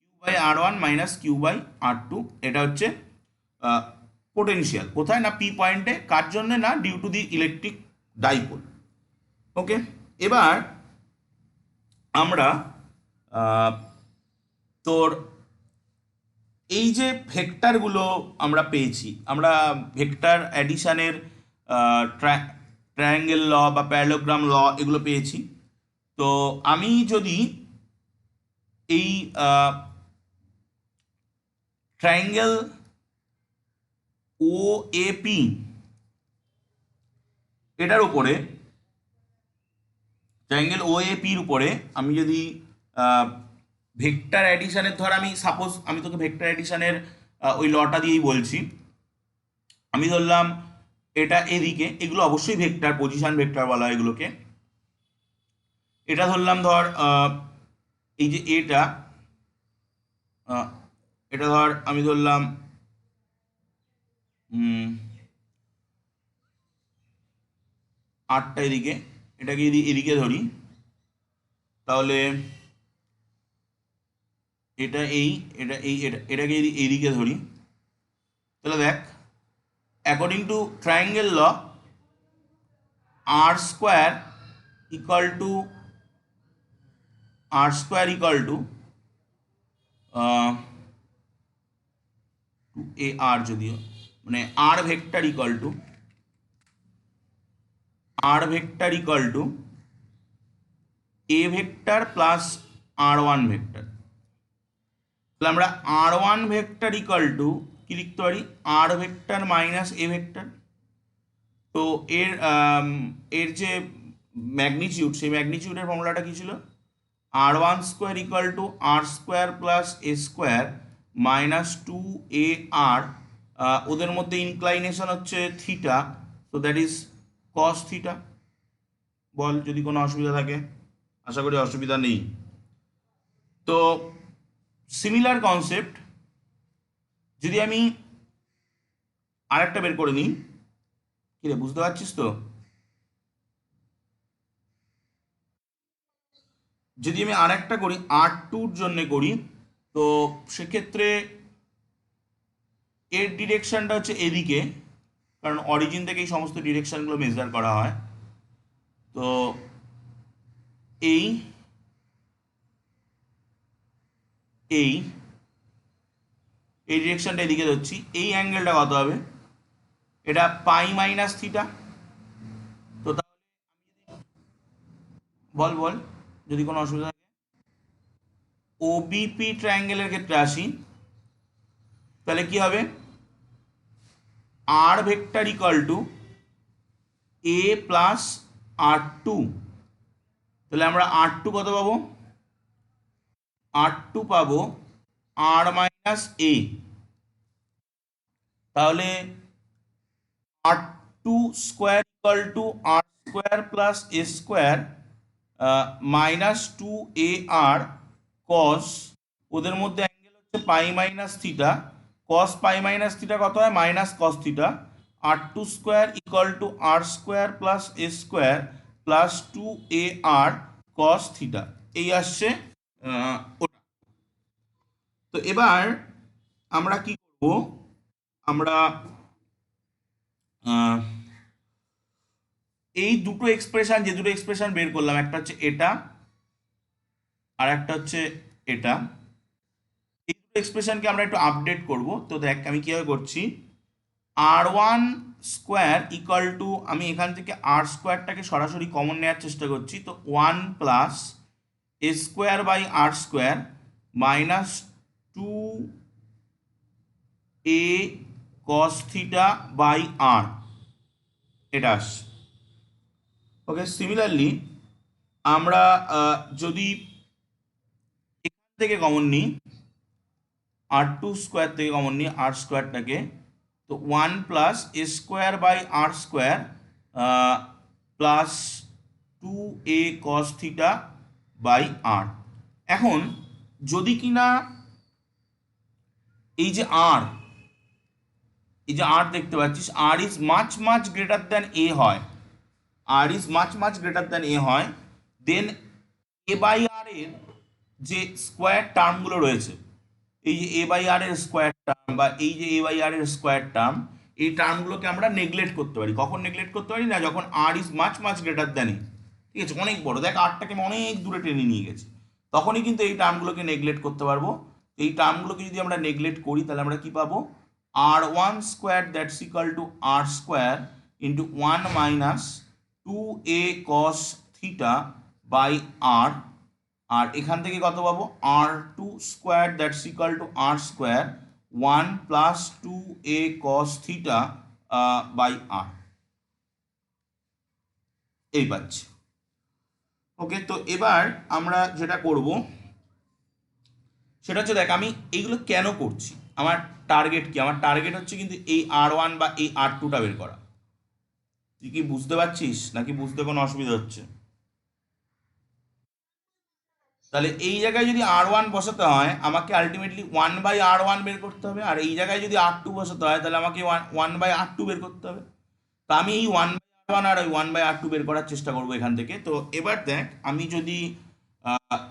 কিউ/r1 মাইনাস কিউ/r2, এটা হচ্ছে পোটেনশিয়াল। কোথায় না পি পয়েন্টে, কার জন্য না due to the electric dipole. Okay, এবার আমরা তোর এই যে ভেক্টরগুলো আমরা পেয়েছি, আমরা ভেক্টর অ্যাডিশনের ট্রায়াঙ্গেল ল বা প্যারালোগ্রাম ল এগুলো পেয়েছি। তো আমি যদি এই ট্রায়াঙ্গেল ও এপি এটার উপরে, ট্রায়াঙ্গেল ও এপির উপরে আমি যদি ভেক্টর অ্যাডিশনের, ধর আমি সাপোজ আমি তোকে ভেক্টর অ্যাডিশনের ওই লটা দিয়েই বলছি। আমি ধরলাম এটা এদিকে, এগুলো অবশ্যই ভেক্টর, পজিশন ভেক্টর বলা হয় এগুলোকে। এটা ধরলাম ধর এই যে এটা ধর আমি ধরলাম 8টা এদিকে, এটাকে যদি এদিকে ধরি তাহলে এটা এটাকে যদি এইদিকে ধরি তাহলে দেখ, according to triangle law, R square equal to A R, যদিও মানে R vector equal to A vector plus r1 vector. তাহলে আমরা r1 ভেক্টর ইকুয়াল টু কি লিখতে পারি, R vector minus A vector. তো এর যে ম্যাগনিটিউড, সেই ম্যাগনিটিউডের ফর্মুলাটা কি ছিল, r1 square equal to R square plus A square minus 2ar। ওদের মধ্যে ইনক্লাইনেশন হচ্ছে থিটা, তো দ্যাট ইজ কস থিটা। বল যদি কোনো অসুবিধা থাকে, আশা করি অসুবিধা নেই। তো সিমিলার কনসেপ্ট যদি আমি আরেকটা বের করে নিই, কি রে বুঝতে পারছিস তো? যদি আমি আরেকটা করি, r2-র জন্য করি, তো সেক্ষেত্রে এর ডিরেকশনটা হচ্ছে এদিকে, কারণ অরিজিন থেকে এই সমস্ত ডিরেকশনগুলো মেজার করা হয়। তো এই এই এই ডিরেকশনটা এদিকে ধরছি, এই অ্যাঙ্গেলটা কত হবে, এটা পাই মাইনাস থিটা। তো তাহলে বল বল যদি কোনো অসুবিধা থাকে। ওবিপি ট্রায়াঙ্গেলের ক্ষেত্রে আসি, তাহলে কি হবে, R vector equal to A plus r2। তাহলে আমরা r2 কত পাবো, r2 পাবো আর মাইনাস এ। তাহলে r2 square equal to R square plus A square minus 2ar cos, ওদের মধ্যে অ্যাঙ্গেল হচ্ছে pi minus theta, cos pi minus theta কত হয়, minus cos theta. r2 square equal to R square plus A square plus 2ar cos theta, এই আসছে ওটা। তো এবার আমরা কি করব, আমরা এই দুটো এক্সপ্রেশন, যে দুটো এক্সপ্রেশন বের করলাম, একটা হচ্ছে এটা আর একটা হচ্ছে এটা, এই দুটো এক্সপ্রেশনকে আমরা একটু আপডেট করব। তো দেখ আমি কীভাবে করছি, r1 স্কোয়ার ইকুয়াল টু, আমি এখান থেকে আর স্কোয়ারটাকে সরাসরি কমন নেওয়ার চেষ্টা করছি, তো 1 plus A square by R square minus 2a cos theta by আর, এটা আসছে। ওকে, সিমিলারলি আমরা যদি এখান থেকে কমন নিই, r2 স্কোয়ার থেকে কমন নিই আর স্কোয়ারটাকে, তো 1 plus A square by R square plus 2a cos theta by R. এখন যদি কিনা এই যে আর দেখতে পাচ্ছিস, R is much much greater than A হয়, R is much much greater than A হয়, দেন এ বাই আর এর যে স্কোয়ার টার্মগুলো রয়েছে, এই যে এ বাই আর এর স্কোয়ার টার্ম বা এই যে এ বাই আর এর স্কোয়ার টার্ম, এই টার্মগুলোকে আমরা নেগলেক্ট করতে পারি। কখন নেগলেক্ট করতে পারি? না যখন R is much much greater than A, ঠিক আছে, অনেক বড়, দেখ আরটাকে আমি অনেক দূরে টেনে নিয়ে গেছি, তখনই কিন্তু এই টার্মগুলোকে নেগলেক্ট করতে পারবো। এই টার্মগুলোকে যদি আমরা নেগলেক্ট করি তাহলে আমরা কি পাবো? R one square that's equal to R square into one minus two A cos theta by R, আর এখান থেকে কত পাবো? R two square that's equal to R square one plus two A cos theta by R, এই পাচ্ছি। ওকে, তো এবার আমরা যেটা করব সেটা হচ্ছে, দেখ আমি এইগুলো কেন করছি, আমার টার্গেট কি? আমার টার্গেট হচ্ছে কিন্তু এই আর ওয়ান বা এই আর টুটা বের করা। তুই কি বুঝতে পারছিস নাকি বুঝতে কোনো অসুবিধা হচ্ছে? তাহলে এই জায়গায় যদি আর ওয়ান বসাতে হয় আমাকে ultimately one by R one বের করতে হবে, আর এই জায়গায় যদি আর টু বসাতে হয় তাহলে আমাকে ওয়ান বাই আর টু বের করতে হবে। তো আমি এই ওয়ান বাই আর ওয়ান আর ওই ওয়ান বাই আর টু বের করার চেষ্টা করবো এখান থেকে। তো এবার দেখ, আমি যদি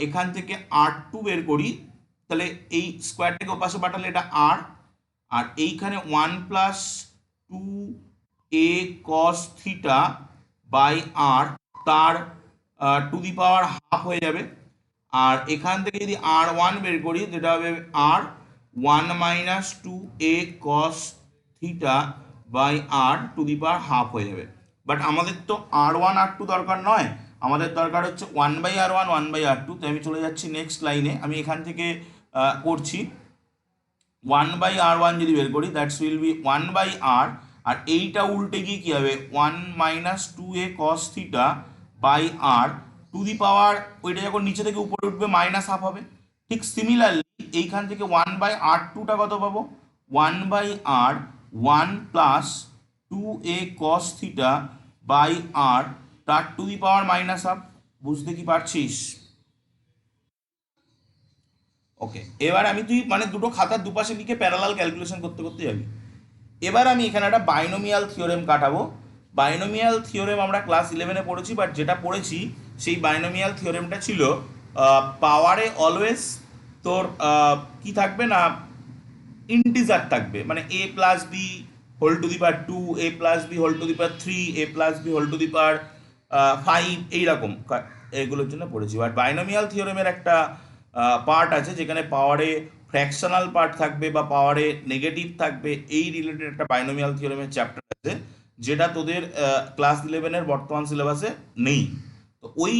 এখান থেকে আর টু বের করি তাহলে এই স্কোয়ারটাকে ওপাশে পাঠালে এটা আর, আর এইখানে one plus two A cos theta by আর, তার টু দি পাওয়ার হাফ হয়ে যাবে। আর এখান থেকে যদি আর ওয়ান বের করি যেটা হবে R one minus two A cos theta by R to the power half হয়ে যাবে। বাট আমাদের তো আর ওয়ান আর টু দরকার নয়, আমাদের দরকার হচ্ছে one by R one, one by R two. তো আমি চলে যাচ্ছি নেক্সট লাইনে, আমি এখান থেকে করছি ওয়ান বাই আর ওয়ান যদি বের করি that's will be one by R, আর এইটা উল্টে গিয়ে কী হবে? One minus two A cos theta by R to the power, ওইটা যখন নিচে থেকে উপরে উঠবে মাইনাস হাফ হবে। ঠিক সিমিলারলি এইখান থেকে ওয়ান বাই আর টুটা কত পাবো? One by R one plus two A cos theta by আর, তার to the power minus half. বুঝতে কি পারছিস? ওকে, এবার আমি তুই মানে দুটো খাতার দুপাশে লিখে প্যারালাল ক্যালকুলেশন করতে করতে যাবি। এবার আমি এখানে একটা বাইনোমিয়াল থিওরেম কাটাবো। বাইনোমিয়াল থিওরেম আমরা ক্লাস 11-এ পড়েছি, বাট যেটা পড়েছি সেই বাইনোমিয়াল থিওরেমটা ছিল পাওয়ারে অলওয়েজ তোর কি থাকবে না, ইন্টিজার থাকবে, মানে a plus b whole to the power two, A plus b whole to the power three, a plus b whole to the power five, এইরকম এগুলোর জন্য পড়েছি। বাট বাইনোমিয়াল থিওরেমের একটা পার্ট আছে যেখানে পাওয়ারে ফ্র্যাকশনাল পার্ট থাকবে বা পাওয়ারে নেগেটিভ থাকবে, এই রিলেটেড একটা বাইনোমিয়াল থিওরেমের চ্যাপ্টার আছে যেটা তোদের ক্লাস 11-এর বর্তমান সিলেবাসে নেই। তো ওই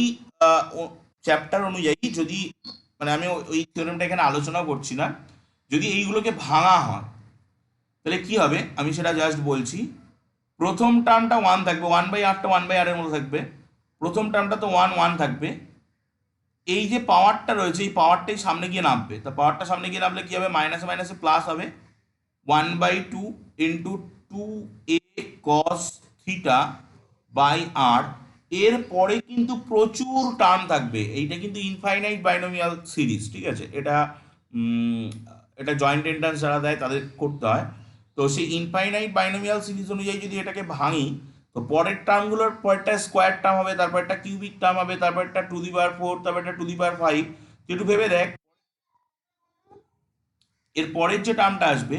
চ্যাপ্টার অনুযায়ী যদি, মানে আমি ওই থিওরেমটা এখানে আলোচনা করছি না, যদি এইগুলোকে ভাঙা হয় তাহলে কি হবে আমি সেটা জাস্ট বলছি। প্রথম টার্মটা ওয়ান থাকবে, ওয়ান বাই আরটা ওয়ান বাই আরের মধ্যে থাকবে, প্রথম টার্মটা তো ওয়ান ওয়ান থাকবে। এই যে পাওয়ারটা রয়েছে এই পাওয়ারটাই সামনে গিয়ে নামবে, তা পাওয়ারটা সামনে গিয়ে নামলে কি হবে? মাইনাসে মাইনাসে প্লাস হবে, one by two into two A cos theta by r. এর পরে কিন্তু প্রচুর টার্ম থাকবে, এইটা কিন্তু ইনফাইনাইট বাইনোমিয়াল সিরিজ, ঠিক আছে, এটা এটা জয়েন্ট এন্ট্রান্স যারা দেয় তাদের করতে হয়। তো সেই ইনফাইনাইট বাইনোমিয়াল সিরিজ অনুযায়ী যদি এটাকে ভাঙি তো পরের টার্মগুলোর পরেরটা স্কোয়ার টার্ম হবে, তারপর একটা কিউবিক টার্ম হবে, তারপর একটা টু দি পাওয়ার ফোর, তারপর একটা টু দি পাওয়ার ফাইভ। একটু ভেবে দেখ এর পরের যে টার্মটা আসবে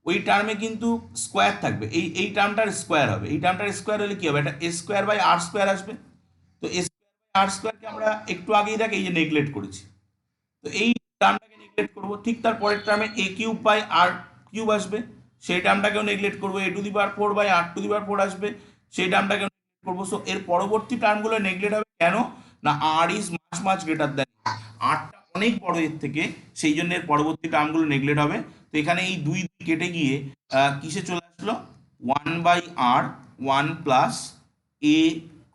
ওই টার্মে কিন্তু স্কোয়ার থাকবে, এই টার্মটার স্কোয়ার হবে, এই টার্মটার স্কোয়ার হলে কি হবে? এটা এ স্কোয়ার বাই আর স্কোয়ার আসবে। তো এ স্কোয়ার বাই আর স্কোয়ারকে আমরা একটু আগেই দেখ এই যে নেগলেক্ট করেছি, তো এই টার্মটাকে নেগলেক্ট করবো। ঠিক তার পরের টার্মে a cube by r cube আসবে, সেই টার্মটাকেও নেগলেক্ট করবো। A to the power four by R to the power four আসবে, সেই টার্মটাকেও নেগলেক্ট করবো। সো এর পরবর্তী টার্মগুলো নেগলেক্ট হবে কেন? না r is much much greater than, আরটা অনেক বড় এর থেকে, সেই জন্য এর পরবর্তী টার্মগুলো নেগলেক্ট হবে। তো এখানে এই দুই দুই কেটে গিয়ে কিসে চলে আসলো? One by R one plus a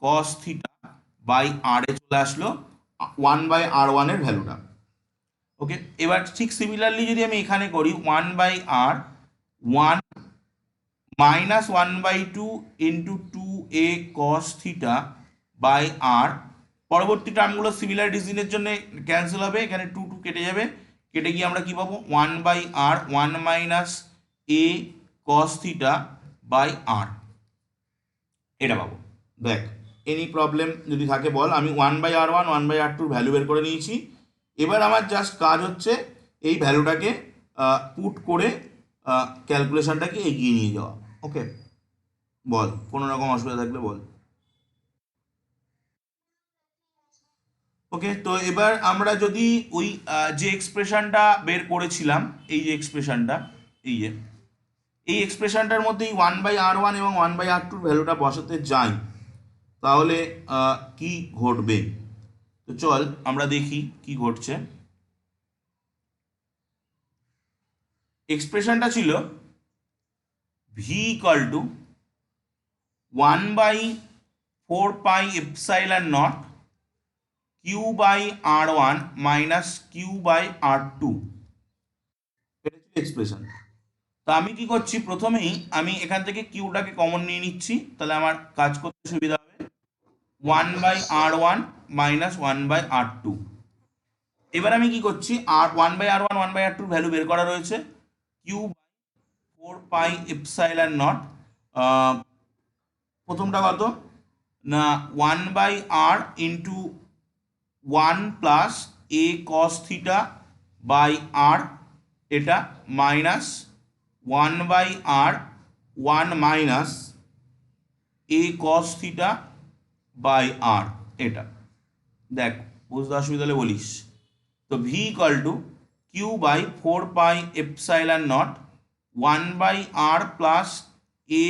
cos theta by r এ চলে আসলো ওয়ান বাই আর ওয়ানের ভ্যালুটা। ওকে, এবার ঠিক সিমিলারলি যদি আমি এখানে করি one by R one minus one by two into two A cos theta by r, পরবর্তী টার্মগুলো সিমিলার ডিজিনের জন্য ক্যান্সেল হবে, এখানে টু টু কেটে যাবে, কেটে গিয়ে আমরা কি পাবো? One by R one minus a cos theta by আর, এটা পাবো। দেখ এনি প্রবলেম যদি থাকে বল। আমি 1/r1 1/r2 ভ্যালু বের করে নিয়েছি। এবার আমার জাস্ট কাজ হচ্ছে এই ভ্যালুটাকে পুট করে ক্যালকুলেশনটাকে এগিয়ে নিয়ে যাওয়া। ওকে, বল কোনো রকম অসুবিধা থাকলে বল। ওকে, তো এবার আমরা যদি ওই যে এক্সপ্রেশনটা বের করেছিলাম, এই যে এক্সপ্রেশনটা, এই এক্সপ্রেশনটার মধ্যে এই 1/r1 এবং 1/r2 ভ্যালুটা বসাতে যাই, তাহলে কি ঘটবে? তো চল আমরা দেখি কি ঘটছে। এক্সপ্রেশনটা ছিল v equal to 1/4πε0 q/r1 minus q/r2। এটা ছিল এক্সপ্রেশন। তা আমি কি করছি, প্রথমেই আমি এখান থেকে কিউটাকে কমন নিয়ে নিচ্ছি, তাহলে আমার কাজ করতে সুবিধা হবে। 1/r1 minus 1/r2। এবার আমি কি করছি, আর 1/r1 1/r2 ভ্যালু বের করা রয়েছে, কিউ 4πε0। প্রথমটা কত না 1/r into 1 plus a cos theta by আর, এটা minus 1/r 1 minus a cos theta by আর, এটা দেখ বুঝতে অসুবিধা হলে বলিস। তো V equal to q/4πε0 1/r plus a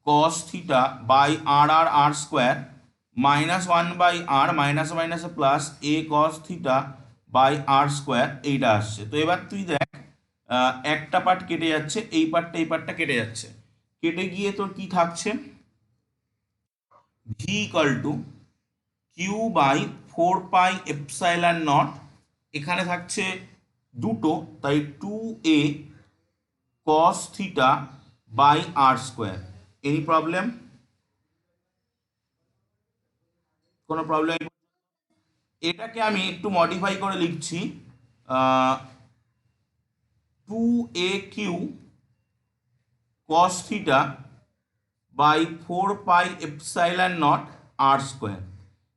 cos theta by R square minus 1/r minus minus plus a cos theta by R square, এইটা আসছে। তো এবার তুই দেখ একটা পার্ট কেটে যাচ্ছে, এই পার্টটা কেটে যাচ্ছে, কেটে গিয়ে তোর কি থাকছে, ভি ইকাল টু q/4πε0, এখানে থাকছে দুটো, তাই 2a cos theta by R square. Any problem? কোনো প্রবলেম? এটাকে আমি একটু মডিফাই করে লিখছি 2aq cos theta by 4πε0 r square.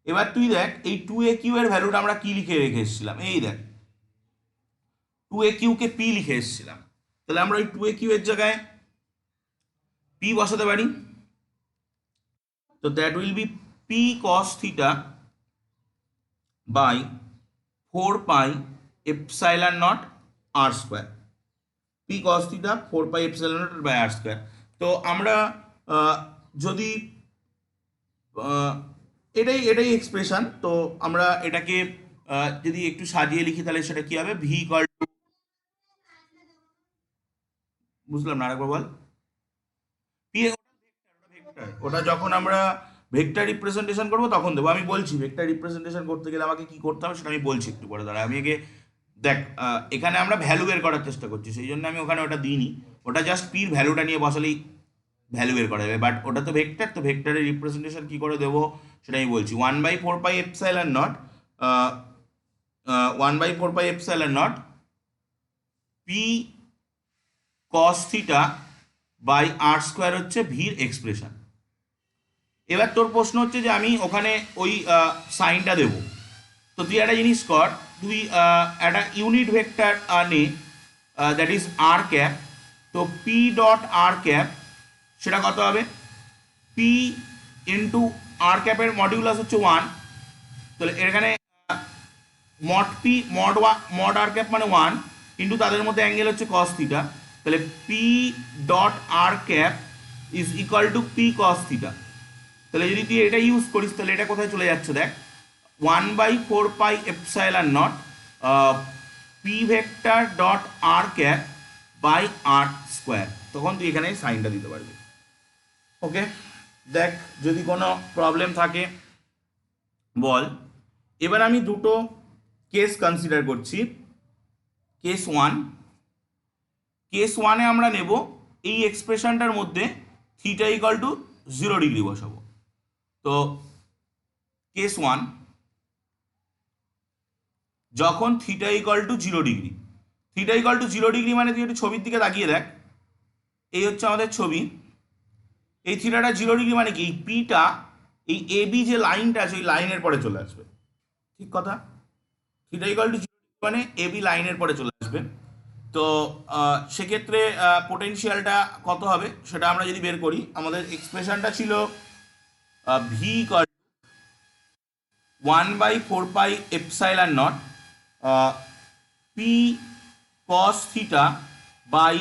এবার তুই দেখ এই 2aq এর ভ্যালুটা আমরা কি লিখে রেখে এসেছিলাম, এই দেখ 2aq কে পি লিখে এসেছিলাম, তাহলে আমরা ওই 2aq এর জায়গায় পি বসাতে পারি। তো that will be P cos theta by 4πε0 r square, P cos theta 4πε0 by R square. তো আমরা যদি এটাই এক্সপ্রেশন, তো আমরা এটাকে যদি একটু সাজিয়ে লিখি তাহলে সেটা কি হবে, ভি ইকাল টু, বুঝলাম না আরেকবার বল। পি ওটা যখন আমরা ভেক্টর রিপ্রেজেন্টেশন করবো তখন দেবো, আমি বলছি ভেক্টর রিপ্রেজেন্টেশন করতে গেলে আমাকে কি করতে হবে সেটা আমি বলছি একটু পরে। দাঁড়া আমি আগে দেখ, এখানে আমরা ভ্যালু বের করার চেষ্টা করছি, সেই জন্য আমি ওখানে ওটা দিইনি, ওটা জাস্ট পির ভ্যালুটা নিয়ে বসালেই ভ্যালু বের করা যাবে। বাট ওটা তো ভেক্টর, তো ভেক্টরের রিপ্রেজেন্টেশন কি করে দেবো সেটা আমি বলছি। 1/4πε0 1/4πε0 P cos theta by R square হচ্ছে ভির এক্সপ্রেশন। এবার তোর প্রশ্ন হচ্ছে যে আমি ওখানে ওই সাইনটা দেবো, তো তুই একটা জিনিস কর, তুই একটা ইউনিট ভেক্টর নে, দ্যাট ইজ আর ক্যাপ। তো পি ডট আর ক্যাপ সেটা কত হবে, পি ইন্টু আর ক্যাপের মডিউলাস হচ্ছে 1, তাহলে এখানে mod P mod R cap মানে 1 কিন্তু তাদের মধ্যে অ্যাঙ্গেল হচ্ছে কস থিটা, তাহলে P dot R cap is equal to P cos theta. তাহলে যদি তুই এটা ইউজ করিস তাহলে এটা কোথায় চলে যাচ্ছে দেখ, 1/4πε0 P vector dot R cap by R square, তখন তুই এখানে সাইনটা দিতে পারবি। ওকে, দেখ যদি কোনো প্রবলেম থাকে বল। এবার আমি দুটো কেস কনসিডার করছি। কেস ওয়ানে আমরা নেব এই এক্সপ্রেশনটার মধ্যে থিটা ইকাল টু 0 ডিগ্রি বসাবো। তো কেস 1, যখন theta equal to 0 degree, theta equal to 0 degree মানে তুই একটু ছবির দিকে তাকিয়ে দেখ, এই হচ্ছে আমাদের ছবি, এই থিটাটা 0 ডিগ্রি মানে কি, এই পিটা এই এ বি যে লাইনটা আছে ওই লাইনের পরে চলে আসবে, ঠিক কথা। থিটা ইকুয়াল টু 0 মানে এ বি লাইনের পরে চলে আসবে। তো সেক্ষেত্রে পোটেনশিয়ালটা কত হবে সেটা আমরা যদি বের করি, আমাদের এক্সপ্রেশনটা ছিল V equal 1/4πε0 P cos theta by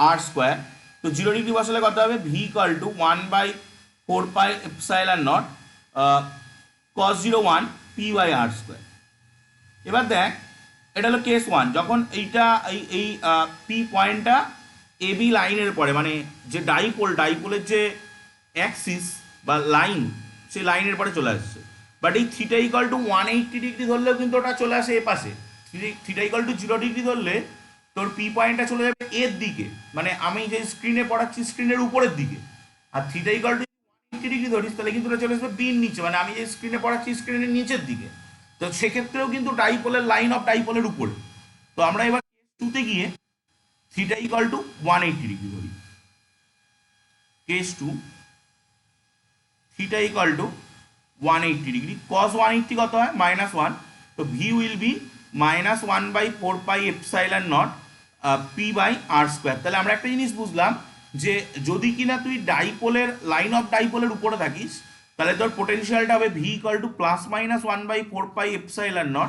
R square. তো 0 ডিগ্রি বসালে কত হবে, V equal to 1/4πε0 cos 01 P by R square. এবার দেখ, এটা হলো কেস 1, যখন এইটা এই এই পি পয়েন্টটা এ বি লাইনের পরে, মানে যে ডাইপোলের যে অ্যাক্সিস বা লাইন, সেই লাইনের পরে চলে আসছে। বাট এই থিটা ইকুয়াল টু 180 ডিগ্রি ধরলেও কিন্তু ওটা চলে আসে এ পাশে। থিটা ইকুয়াল টু 0 ডিগ্রি ধরলে তোর পি পয়েন্টটা চলে যাবে এর দিকে, মানে আমি যে স্ক্রিনে পড়াচ্ছি স্ক্রিনের উপরের দিকে। আর থিটা ইকুয়াল টু 180 ডিগ্রি ধরিস তাহলে কিন্তু ওটা চলে আসবে বির নিচে, মানে আমি যে স্ক্রিনে পড়াচ্ছি স্ক্রিনের নিচের দিকে। তো সেক্ষেত্রেও কিন্তু ডাইপোলের লাইন অফ ডাইপোলের উপরে। তো আমরা এবার কেস টুতে গিয়ে থিটা ইকুয়াল টু 180 ডিগ্রি ধরি। Case two, theta equal to 180 degree, cos 180 কত হয়, -1। তো V will be -1/4πε0 P by R square. তাহলে আমরা একটা জিনিস বুঝলাম যে যদি কিনা তুই ডাইপোলের লাইন অফ ডাইপোলের উপরে থাকিস তাহলে তোর পোটেনশিয়ালটা হবে V equal to +-1/4πε0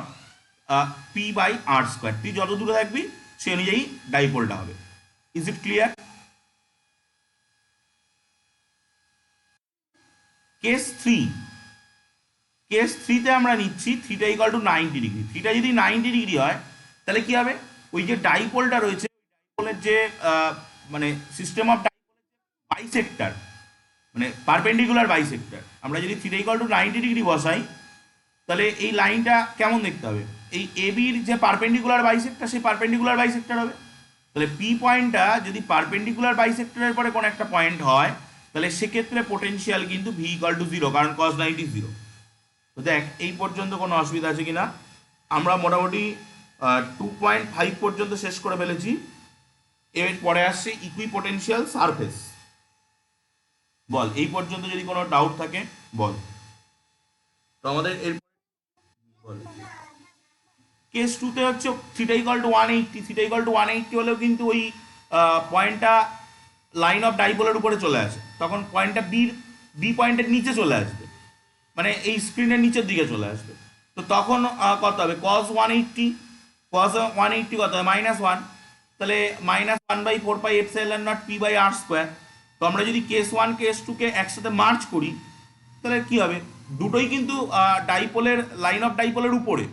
P by R square. তুই যত দূরে থাকবি সে অনুযায়ী ডাইপোলটা হবে। Is it clear? Case three, case থ্রিতে আমরা নিচ্ছি theta equal to 90 degree. Theta যদি 90 ডিগ্রি হয় তাহলে কি হবে, ওই যে ডাইপোলটা রয়েছে ডাইপোলের যে মানে সিস্টেম অফ বাইসেক্টর, মানে পারপেন্ডিকুলার বাইসেক্টর, আমরা যদি থিটা ইকুয়াল টু 90 ডিগ্রি বসাই তাহলে এই লাইনটা কেমন দেখতে হবে, এই এ বির যে পারপেন্ডিকুলার বাইসেক্টর সেই পারপেন্ডিকুলার বাইসেক্টর হবে। তাহলে পি পয়েন্টটা যদি পারপেন্ডিকুলার বাইসেক্টরের পরে কোনো একটা পয়েন্ট হয় তাহলে সেক্ষেত্রে পোটেনশিয়াল কিন্তু ভি ইকুয়াল টু 0, কারণ কস 90 0। তো দেখ এই পর্যন্ত কোনো অসুবিধা আছে কিনা, আমরা মোটামুটি 2.5 পর্যন্ত শেষ করে ফেলেছি। এর পরে আসছে ইকুইপোটেনশিয়াল সারফেস। বল এই পর্যন্ত যদি কোনো ডাউট থাকে বল। তো আমাদের এর বল কেস টুতে হচ্ছে theta equal to 180, theta equal to 180 হলেও কিন্তু ওই পয়েন্টটা লাইন অফ ডাইপোলের উপরে চলে আসে, তখন পয়েন্টটা বি পয়েন্টের নিচে চলে আসবে, মানে এই স্ক্রিনের নিচের দিকে চলে আসবে। তো তখন কত হবে, কস 180, কস 180 কত হবে, -1। তাহলে -1/4πε0 পি বাই আর স্কোয়ার। তো আমরা যদি কেস 1 কেস 2কে একসাথে মার্চ করি তাহলে কি হবে, দুটোই কিন্তু ডাইপোলের লাইন অফ ডাইপোলের উপরে।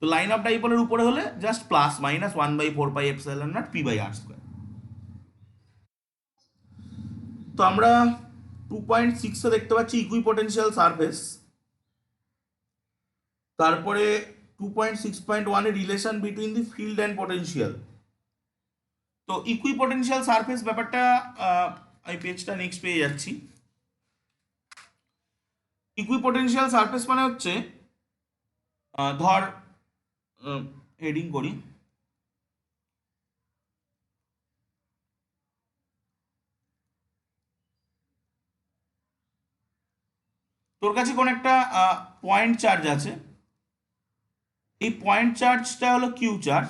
তো লাইন অফ ডাইপোলের উপরে হলে just +-1/4πε0 P by R square. তো আমরা 2.6 দেখতে পাচ্ছি ইকুইপোটেনশিয়াল সারফেস। তারপরে 2.6.1 relation between the field and potential. তো ইকুইপোটেনশিয়াল সারফেস ব্যাপারটা আমি পেজটা নেক্সট পেয়ে যাচ্ছি। ইকুইপোটেনশিয়াল সারফেস মানে হচ্ছে ধর হেডিং করি, তোর কাছে কোন একটা পয়েন্ট চার্জ আছে, এই পয়েন্ট চার্জটা হলো কিউ চার্জ।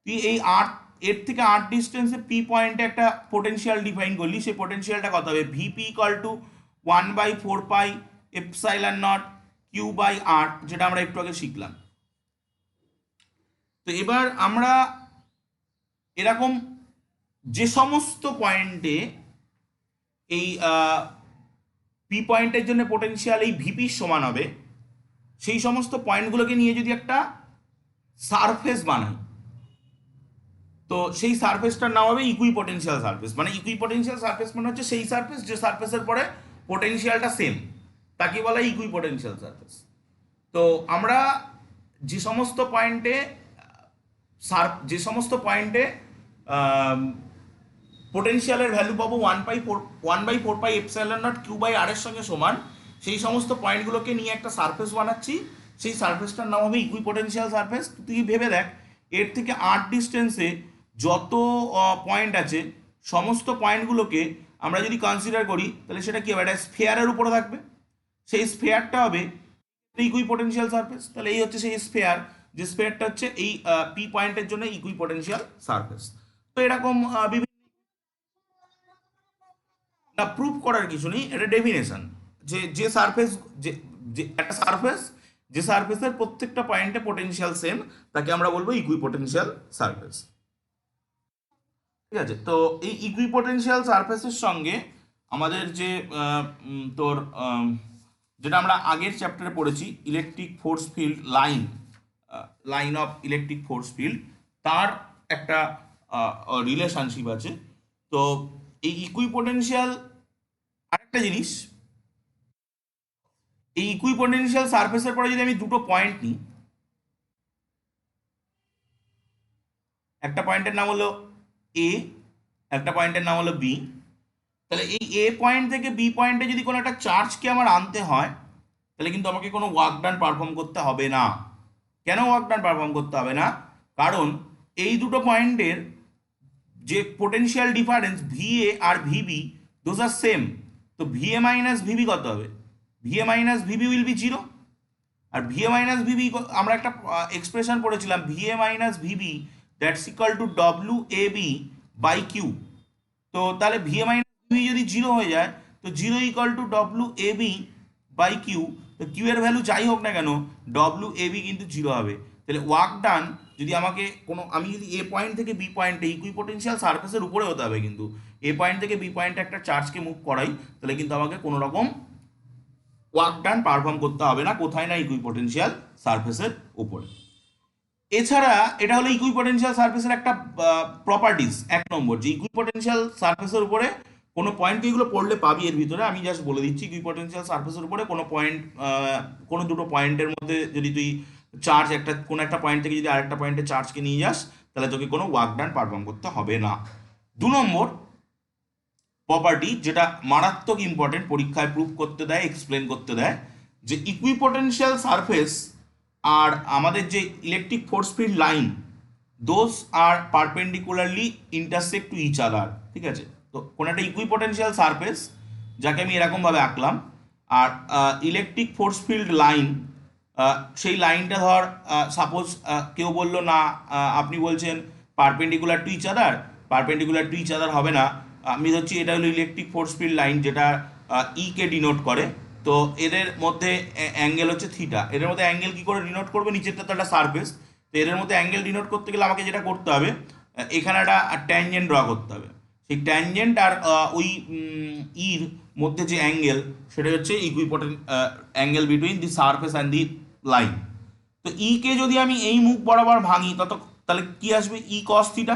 তুই এই এর থেকে 8 ডিস্টেন্সে পি পয়েন্টে একটা পোটেনশিয়াল ডিফাইন করলি, সেই পোটেনশিয়ালটা কত হবে, VP equal to 1/4πε0 Q by r, যেটা আমরা একটু আগে শিখলাম। তো এবার আমরা এরকম যে সমস্ত পয়েন্টে এই পি পয়েন্টের জন্য পোটেনশিয়াল এই ভিপির সমান হবে সেই সমস্ত পয়েন্টগুলোকে নিয়ে যদি একটা সারফেস বানাই, তো সেই সারফেসটার নাম হবে ইকুইপোটেনশিয়াল সারফেস। মানে ইকুইপোটেনশিয়াল সারফেস মানে হচ্ছে সেই সারফেস যে সারফেসের পরে পোটেনশিয়ালটা সেম, তাকে বলা হয় ইকুইপোটেনশিয়াল সারফেস। তো আমরা যে সমস্ত পয়েন্টে পোটেনশিয়ালের ভ্যালু পাবো 1/4πε0 কিউ বাই আর এর সঙ্গে সমান, সেই সমস্ত পয়েন্টগুলোকে নিয়ে একটা সারফেস বানাচ্ছি, সেই সারফেসটার নাম হবে ইকুইপোটেনশিয়াল সারফেস। তুই ভেবে দেখ, এর থেকে 8 ডিস্টেন্সে যত পয়েন্ট আছে সমস্ত পয়েন্টগুলোকে আমরা যদি কনসিডার করি তাহলে সেটা কি হবে, একটা স্ফেয়ারের উপরে থাকবে, সেই স্ফেয়ারটা হবে ইকুইপোটেনশিয়াল সারফেস। তাহলে এই হচ্ছে সেই স্ফেয়ার, যে স্ফেয়ারটা হচ্ছে এই পি পয়েন্টের জন্য ইকুইপোটেনশিয়াল সারফেস। তো এরকম বিভিন্ন, না প্রুভ করার কিছু নেই, এটা ডেফিনেশন, যে যে সারফেস, যে যে একটা সারফেস, যে সারফেসের প্রত্যেকটা পয়েন্টে পোটেনশিয়াল সেম, তাকে আমরা বলবো ইকুইপোটেনশিয়াল সারফেস। ঠিক আছে, তো এই ইকুইপোটেনশিয়াল সারফেসের সঙ্গে আমাদের যে তোর যেটা আমরা আগের চ্যাপ্টারে পড়েছি, electric force field line, line of electric force field, তার একটা রিলেশনশিপ আছে। তো এই ইকুইপোটেনশিয়াল, আরেকটা জিনিস, এই ইকুইপোটেনশিয়াল সারফেসের পরে যদি আমি দুটো পয়েন্ট নিই, একটা পয়েন্টের নাম হলো এ, একটা পয়েন্টের নাম হলো বি, তাহলে এই এ পয়েন্ট থেকে বি পয়েন্টে যদি কোনো একটা চার্জকে আমার আনতে হয়, তাহলে কিন্তু আমাকে কোনো ওয়ার্ক ডান পারফর্ম করতে হবে না। কেন ওয়ার্ক ডান পারফর্ম করতে হবে না? কারণ এই দুটো পয়েন্টের যে পোটেনশিয়াল ডিফারেন্স ভিএ আর ভিবি, দোজ আর সেম। তো ভিএ মাইনাস ভিবি কত হবে? V A minus V B will be zero. আর ভিএ মাইনাস ভিবি, আমরা একটা এক্সপ্রেশন পড়েছিলাম, V A minus V B that's equal to W A B by Q. তো তাহলে ভিএ মাইনাস ভিবি যদি জিরো হয়ে যায়, তো zero equal to W A B by Q. তো কিউ এর ভ্যালু যাই হোক না কেন, ডব্লিউ এ বি কিন্তু জিরো হবে। তাহলে ওয়ার্ক ডান যদি আমাকে কোনো, আমি যদি এ পয়েন্ট থেকে বি পয়েন্টে ইকুইপোটেনশিয়াল সারফেসের উপরে হতে হবে, কিন্তু এ পয়েন্ট থেকে বি পয়েন্টে একটা চার্জকে মুভ করাই, তাহলে কিন্তু আমাকে কোনো রকম ওয়ার্ক ডান পারফর্ম করতে হবে না, কোথায় না ইকুইপোটেনশিয়াল সারফেসের উপরে। এছাড়া এটা হলো ইকুইপোটেনশিয়াল সারফেসের একটা প্রপার্টিজ, এক নম্বর, যে ইকুইপোটেনশিয়াল সারফেসের উপরে কোনো পয়েন্ট, এগুলো পড়লে পাবি এর ভিতরে, আমি জাস্ট বলে দিচ্ছি, ইকুইপোটেনশিয়াল সারফেসের উপরে কোনো পয়েন্ট, কোনো দুটো পয়েন্টের মধ্যে যদি তুই চার্জ, একটা কোনো একটা পয়েন্ট থেকে যদি আরেকটা পয়েন্টে চার্জকে নিয়ে যাস, তাহলে তোকে কোনো ওয়ার্ক ডান পারফর্ম করতে হবে না। দু নম্বর প্রপার্টি, যেটা মারাত্মক ইম্পর্টেন্ট, পরীক্ষায় প্রুভ করতে দেয়, এক্সপ্লেন করতে দেয়, যে ইকুইপোটেনশিয়াল সারফেস আর আমাদের যে electric force field line, those are perpendicularly intersect to each other. ঠিক আছে, তো কোনো একটা ইকুইপোটেনশিয়াল সারফেস, যাকে আমি এরকমভাবে আঁকলাম, আর ইলেকট্রিক ফোর্স ফিল্ড লাইন, সেই লাইনটা ধর, সাপোজ কেউ বললো না, আপনি বলছেন perpendicular to each other, perpendicular to each other হবে না, আমি ধরছি এটা হলো ইলেকট্রিক ফোর্স ফিল্ড লাইন, যেটা ই কে ডিনোট করে। তো এদের মধ্যে অ্যাঙ্গেল হচ্ছে থিটা, এদের মধ্যে অ্যাঙ্গেল কি করে ডিনোট করবে, নিচেরটা তো একটা সারফেস, তো এদের মধ্যে অ্যাঙ্গেল ডিনোট করতে গেলে আমাকে যেটা করতে হবে, এখানে একটা ট্যানজেন্ট ড্র করতে হবে। সেই ট্যানজেন্ট আর ওই ইর মধ্যে যে অ্যাঙ্গেল, সেটা হচ্ছে ইকুইপোটেন angle between the surface and the line. তো ই কে যদি আমি এই মুখ বরাবর ভাঙি, তাহলে কি আসবে, ই কস থিটা।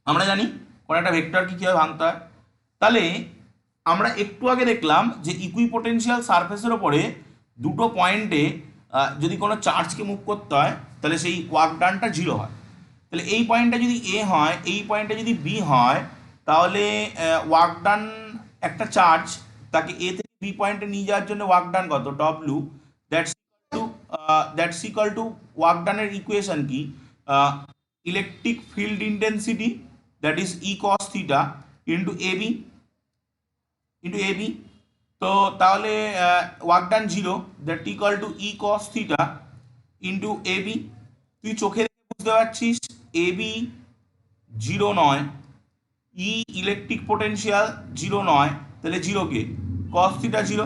আমরা জানি কোনো একটা ভেক্টরকে কীভাবে ভাঙতে হয়। তাহলে আমরা একটু আগে দেখলাম যে ইকুইপোটেনশিয়াল সারফেসের ওপরে দুটো পয়েন্টে যদি কোনো চার্জকে মুভ করতে হয়, তাহলে সেই ওয়ার্ক ডানটা জিরো হয়। তাহলে এই পয়েন্টটা যদি এ হয়, এই পয়েন্টটা যদি বি হয়, তাহলে ওয়ার্ক ডান, একটা চার্জ তাকে এ থেকে বি পয়েন্টে নিয়ে যাওয়ার জন্য ওয়ার্ক ডান কত, W, that's two that's equal to, work ডানের ইকুয়েশন কি, electric field intensity, that is E cos theta into AB. তো তাহলে work done zero, that equal to E cos theta into AB. তুই চোখে দেখে বুঝতে পারছিস এবি জিরো নয়, ই ইলেকট্রিক পোটেনশিয়াল জিরো নয়, তাহলে জিরো কে, cos theta zero,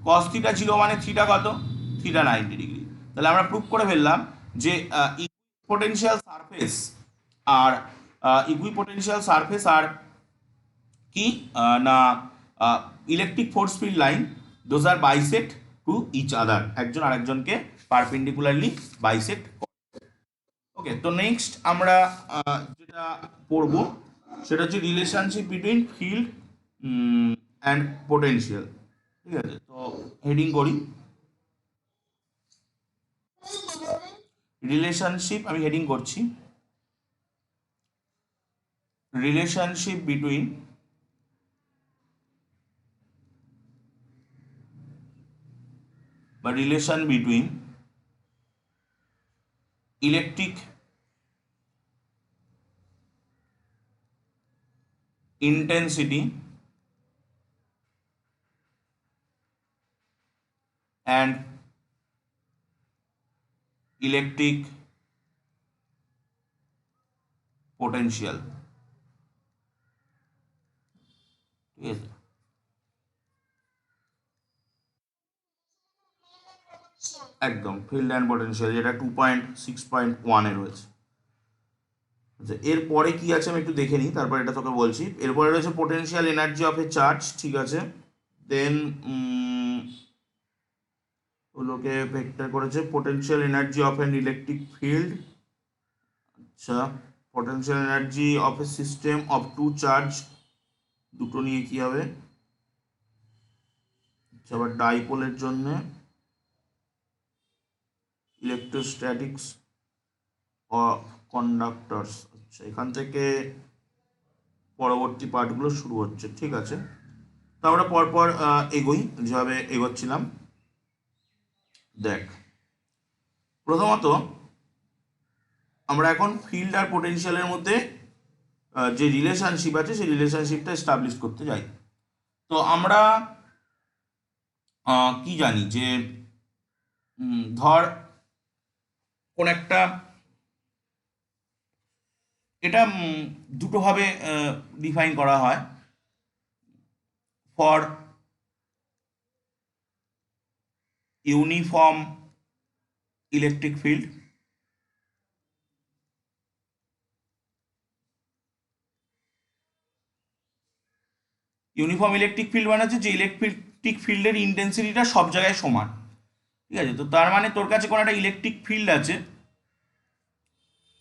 cos theta zero মানে থিটা কত, থিটা 90 ডিগ্রি। তাহলে আমরা প্রুভ করে ফেললাম যে ইকুইপোটেনশিয়াল সারফেস আর ইকুইপোটেনশিয়াল সারফেস আর কি না electric force field line, those are bisect to each other, একজন আরেকজনকে পারপেন্ডিকুলারলি বাইসেক্ট। ওকে, তো নেক্সট আমরা যেটা পড়বো, সেটা হচ্ছে relationship between field and potential. ঠিক আছে, তো হেডিং করি রিলেশনশিপ, আমি হেডিং করছি রিলেশনশিপ বিটুইন বা relation between electric intensity and electric potential. ঠিক আছে, একদম ফিল্ড অ্যান্ড পোটেনশিয়াল, যেটা 2.6.1 রয়েছে। আচ্ছা, এরপরে কি আছে আমি একটু দেখে নিই, তারপর এটা তোকে বলছি। এরপরে রয়েছে potential energy of a charge. ঠিক আছে, দেন ওগুলোকে ভেক্টর করেছে potential energy of an electric field. আচ্ছা, potential energy of a system of two charge, দুটো নিয়ে কি হবে। আচ্ছা, আবার ডাইপোলের জন্য ইলেকট্রোস্ট্যাটিক্স অফ কন্ডাক্টরস। আচ্ছা, এখান থেকে পরবর্তী পার্টগুলো শুরু হচ্ছে। ঠিক আছে, তো আমরা পরপর এগোই যেভাবে এগোচ্ছিলাম। দেখ, প্রথমত আমরা এখন ফিল্ড আর পোটেনশিয়ালের মধ্যে যে রিলেশনশিপ আছে সেই রিলেশনশিপটা এস্টাবলিশ করতে যাই। তো আমরা কি জানি যে ধর কোন একটা, এটা দুটোভাবে ডিফাইন করা হয়। For uniform electric field, uniform electric field মানে হচ্ছে যে ইলেকট্রিক ফিল্ডের ইন্টেন্সিটিটা সব জায়গায় সমান। ঠিক আছে, তো তার মানে তোর কাছে কোনো একটা ইলেকট্রিক ফিল্ড আছে,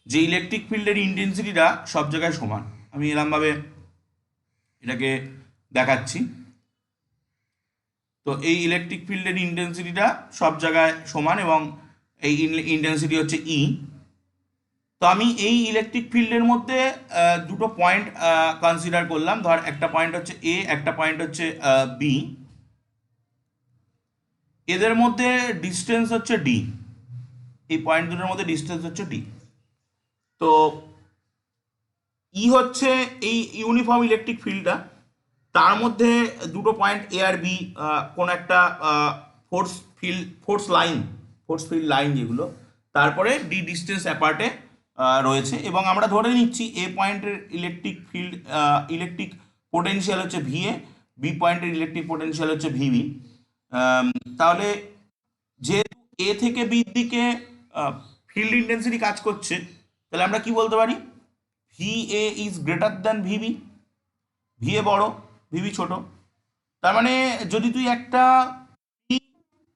যে ইলেকট্রিক ফিল্ডের ইন্টেন্সিটিটা সব জায়গায় সমান। আমি এরকমভাবে এটাকে দেখাচ্ছি। তো এই ইলেকট্রিক ফিল্ডের ইন্টেন্সিটিটা সব জায়গায় সমান এবং এই ইন্টেন্সিটি হচ্ছে ই। তো আমি এই ইলেকট্রিক ফিল্ডের মধ্যে দুটো পয়েন্ট কনসিডার করলাম। ধর একটা পয়েন্ট হচ্ছে এ, একটা পয়েন্ট হচ্ছে বি। এদের মধ্যে ডিস্টেন্স হচ্ছে ডি, এই পয়েন্ট দুটোর মধ্যে ডিস্টেন্স হচ্ছে ডি। তো ই হচ্ছে এই ইউনিফর্ম ইলেকট্রিক ফিল্ডটা, তার মধ্যে দুটো পয়েন্ট এ আর বি, কোন একটা ফোর্স ফিল্ড লাইন যেগুলো, তারপরে ডি ডিস্টেন্স অ্যাপার্টে রয়েছে। এবং আমরা ধরে নিচ্ছি এ পয়েন্টের ইলেকট্রিক পোটেনশিয়াল হচ্ছে ভিএ, বি পয়েন্টের ইলেকট্রিক পোটেনশিয়াল হচ্ছে ভিবি। তাহলে যেহেতু এ থেকে বির দিকে ফিল্ড ইন্টেন্সিটি কাজ করছে, তাহলে আমরা কি বলতে পারি, V A is greater than V B. V A বড়, ভিবি ছোট। তার মানে যদি তুই একটা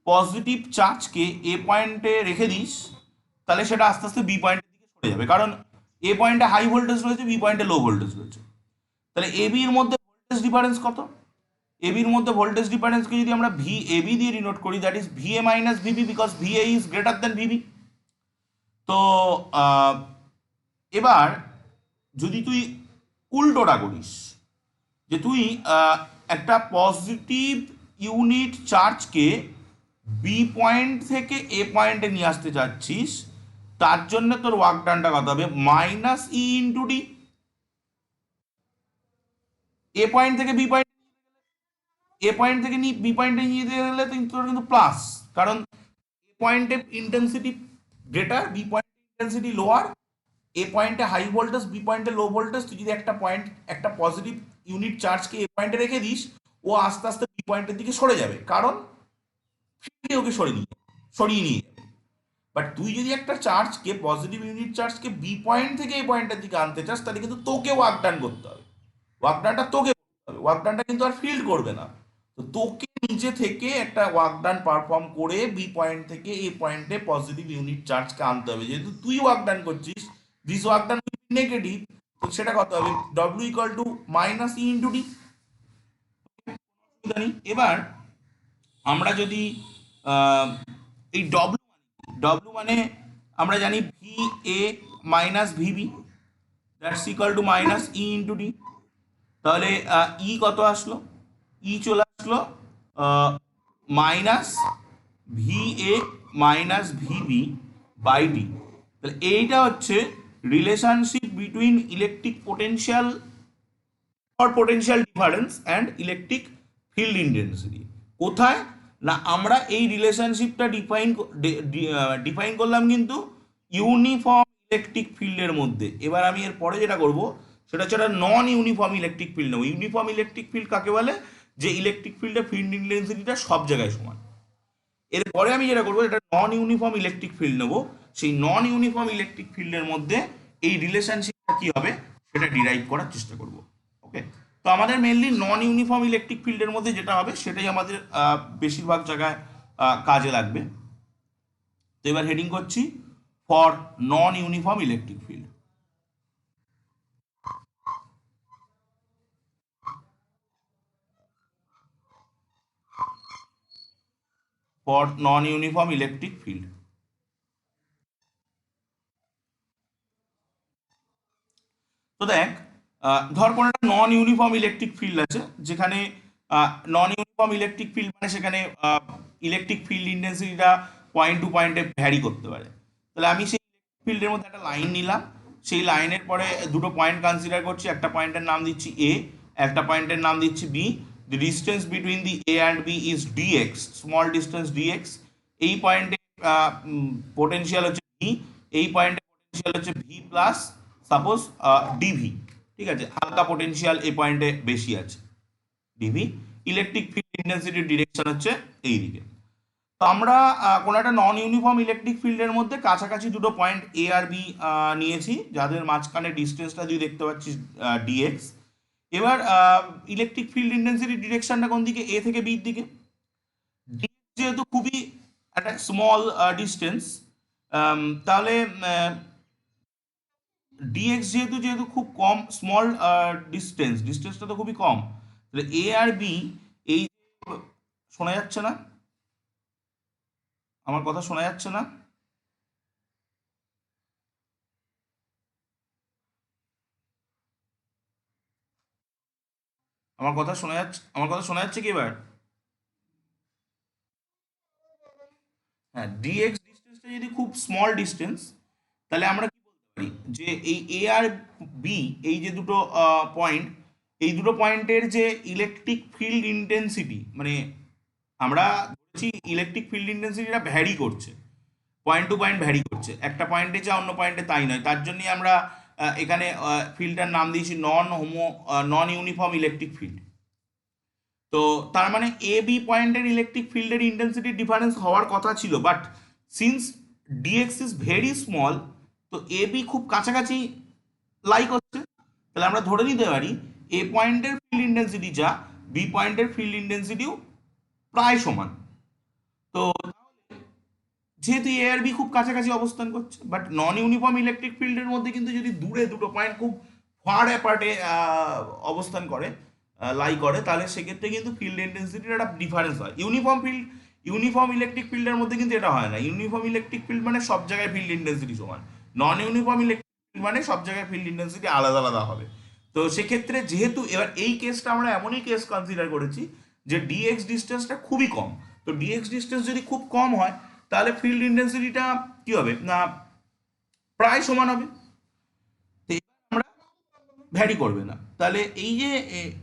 পজিটিভ চার্জকে এ পয়েন্টে রেখে দিস, তাহলে সেটা আস্তে আস্তে বি পয়েন্টের দিকে সরে যাবে, কারণ এ পয়েন্টে হাই ভোল্টেজ রয়েছে, বি পয়েন্টে লো ভোল্টেজ রয়েছে। তাহলে এ বির মধ্যে ভোল্টেজ ডিফারেন্স কত, এ বির মধ্যে ভোল্টেজ ডিফারেন্সকে যদি আমরা ভি এ বি দিয়ে ডিনোট করি, that is V A minus VB, because V A is greater than VB. তো এবার যদি তুই উল্টোটা করিস, যে তুই একটা পজিটিভ ইউনিট চার্জকে বি পয়েন্ট থেকে এ পয়েন্টে নিয়ে আসতে চাচ্ছিস, তার জন্য তোর ওয়ার্ক ডানটা কত হবে, মাইনাস ই ইন্টু ডি। এ পয়েন্ট থেকে বি পয়েন্ট, এ পয়েন্ট থেকে বি পয়েন্টে নিয়ে যেতে গেলে তোর কিন্তু প্লাস, কারণ এ পয়েন্টে ইন্টেন্সিটি গ্রেটার, বি পয়েন্টে ইন্টেন্সিটি লোয়ার। এ পয়েন্টে হাই ভোল্টেজ, বি পয়েন্টে লো ভোল্টেজ। তুই যদি একটা পজিটিভ ইউনিট চার্জকে এ পয়েন্টে রেখে দিস, ও আস্তে আস্তে বি পয়েন্টের দিকে সরে যাবে, কারণ ফিল্ডে ওকে সরিয়ে নিয়ে যাবে। বাট তুই যদি একটা চার্জকে, পজিটিভ ইউনিট চার্জকে বি পয়েন্ট থেকে এ পয়েন্টের দিকে আনতে চাস, তাহলে কিন্তু তোকে ওয়ার্ক ডান করতে হবে। ওয়ার্ক ডানটা তোকে করতে হবে, ওয়ার্ক ডানটা কিন্তু আর ফিল্ড করবে না। তো তোকে নিজে থেকে একটা ওয়ার্ক ডান পারফর্ম করে বি পয়েন্ট থেকে এ পয়েন্টে পজিটিভ ইউনিট চার্জকে আনতে হবে। যেহেতু তুই ওয়ার্ক ডান করছিস, দিস ওয়ার্ক ডান নেগেটিভ, তো সেটা কত হবে, W equal to minus E into D. এবার আমরা যদি এই ডব্লিউ মানে আমরা জানি V A minus V B, that's equal to minus E into D. তাহলে ই কত আসলো, ই চলে আসলো minus V A minus V B by D. তাহলে এইটা হচ্ছে relationship between electric potential or potential difference and electric field intensity। কোথায়, না, আমরা এই রিলেশনশিপটা ডিফাইন করলাম কিন্তু ইউনিফর্ম ইলেকট্রিক ফিল্ডের মধ্যে। এবার আমি এর পরে যেটা করব সেটা হচ্ছে একটা নন ইউনিফর্ম ইলেকট্রিক ফিল্ড নেবো। ইউনিফর্ম ইলেকট্রিক ফিল্ড কাকে বলে? যে ইলেকট্রিক ফিল্ডের ফিল্ড ইন্টেন্সিটিটা সব জায়গায় সমান। এরপরে আমি যেটা করবো এটা নন ইউনিফর্ম ইলেকট্রিক ফিল্ড নেবো। সেই নন ইউনিফর্ম ইলেকট্রিক ফিল্ডের মধ্যে এই রিলেশনশিপটা কি হবে সেটা ডিরাইভ করার চেষ্টা করব। ওকে, তো আমাদের মেনলি নন ইউনিফর্ম ইলেকট্রিক ফিল্ডের মধ্যে যেটা হবে সেটাই আমাদের বেশিরভাগ জায়গায় কাজে লাগবে। তো এবার হেডিং করছি for non uniform electric field. For non uniform electric field. তো দেখ, ধর কোনো একটা নন ইউনিফর্ম ইলেকট্রিক ফিল্ড আছে, যেখানে নন ইউনিফর্ম ইলেকট্রিক ফিল্ড মানে সেখানে ইলেকট্রিক ফিল্ড ইন্টেন্সিটিটা পয়েন্ট টু পয়েন্টে ভ্যারি করতে পারে। তাহলে আমি সেই ফিল্ডের মধ্যে একটা লাইন নিলাম, সেই লাইনের পরে দুটো পয়েন্ট কনসিডার করছি, একটা পয়েন্টের নাম দিচ্ছি এ, একটা পয়েন্টের নাম দিচ্ছি B. The distance between the A and B is D X, small distance D X. এই পয়েন্টে পোটেনশিয়াল হচ্ছে ভি, এই পয়েন্টে পোটেনশিয়াল হচ্ছে ভি প্লাস সাপোজ ডিভি। ঠিক আছে, হালকা পোটেনশিয়াল এই পয়েন্টে বেশি আছে ডিভি। ইলেকট্রিক ফিল্ড ইন্টেন্সিটির ডিরেকশন হচ্ছে এই দিকে। তো আমরা কোনো একটা নন ইউনিফর্ম ইলেকট্রিক ফিল্ডের মধ্যে কাছাকাছি দুটো পয়েন্ট এ আর বি নিয়েছি, যাদের মাঝখানে ডিস্টেন্সটা তুই দেখতে পাচ্ছিস ডিএক্স। এবার ইলেকট্রিক ফিল্ড ইন্টেন্সিটির ডিরেকশনটা কোন দিকে? এ থেকে বির দিকে। ডিএক্স যেহেতু খুবই একটা স্মল ডিস্টেন্স, তাহলে ডিএক্স যেহেতু যেহেতু খুব কম, স্মল ডিস্টেন্সটা তো খুবই কম, তাহলে এ আর বি এই, শোনা যাচ্ছে না? আমার কথা শোনা যাচ্ছে না? আমার কথা শোনা যাচ্ছে? আমার কথা শোনা যাচ্ছে কি এবার? হ্যাঁ, ডিএক্স ডিস্টেন্সটা যদি খুব স্মল ডিস্টেন্স, তাহলে আমরা কি বলতে পারি যে এই এ আর বি, এই যে দুটো পয়েন্ট, এই দুটো পয়েন্টের যে ইলেকট্রিক ফিল্ড ইন্টেন্সিটি, মানে আমরা বলছি ইলেকট্রিক ফিল্ড ইন্টেন্সিটিটা ভ্যারি করছে, পয়েন্ট টু পয়েন্ট ভ্যারি করছে, একটা পয়েন্টে যা অন্য পয়েন্টে তাই নয়। তার জন্যই আমরা এখানে ফিল্ডটার নাম দিয়েছি নন ইউনিফর্ম ইলেকট্রিক ফিল্ড। তো তার মানে এ বি পয়েন্টের ইলেকট্রিক ফিল্ডের ইন্টেন্সিটি ডিফারেন্স হওয়ার কথা ছিল, but since D X is very small, তো এ বি খুব কাছাকাছি লাইক হচ্ছে, তাহলে আমরা ধরে নিতে পারি এ পয়েন্টের ফিল্ড ইন্টেন্সিটি যা, বি পয়েন্টের ফিল্ড ইন্টেন্সিটিও প্রায় সমান। তো যেহেতু এ আর বি খুব কাছাকাছি অবস্থান করছে, বাট নন ইউনিফর্ম ইলেকট্রিক ফিল্ডের মধ্যে কিন্তু যদি দূরে দুটো পয়েন্ট খুব ফার অ্যাপার্টে অবস্থান করে, লাই করে, তাহলে সেক্ষেত্রে কিন্তু ফিল্ড ইন্টেন্সিটির একটা ডিফারেন্স হয়। ইউনিফর্ম ইলেকট্রিক ফিল্ডের মধ্যে কিন্তু এটা হয় না। ইউনিফর্ম ইলেকট্রিক ফিল্ড মানে সব জায়গায় ফিল্ড ইন্টেন্সিটি সমান, নন ইউনিফর্ম ইলেকট্রিক ফিল্ড মানে সব জায়গায় ফিল্ড ইন্টেন্সিটি আলাদা আলাদা হবে। তো সেক্ষেত্রে যেহেতু এবার এই কেসটা আমরা এমনই কেস কনসিডার করেছি যে ডিএক্স ডিস্টেন্সটা খুবই কম, তো ডিএক্স ডিস্টেন্স যদি খুব কম হয় তাহলে ফিল্ড ইন্টেন্সিটিটা কি হবে না, প্রায় সমান হবে। তো এবার আমরা ভ্যারি করবে না। তাহলে এই যে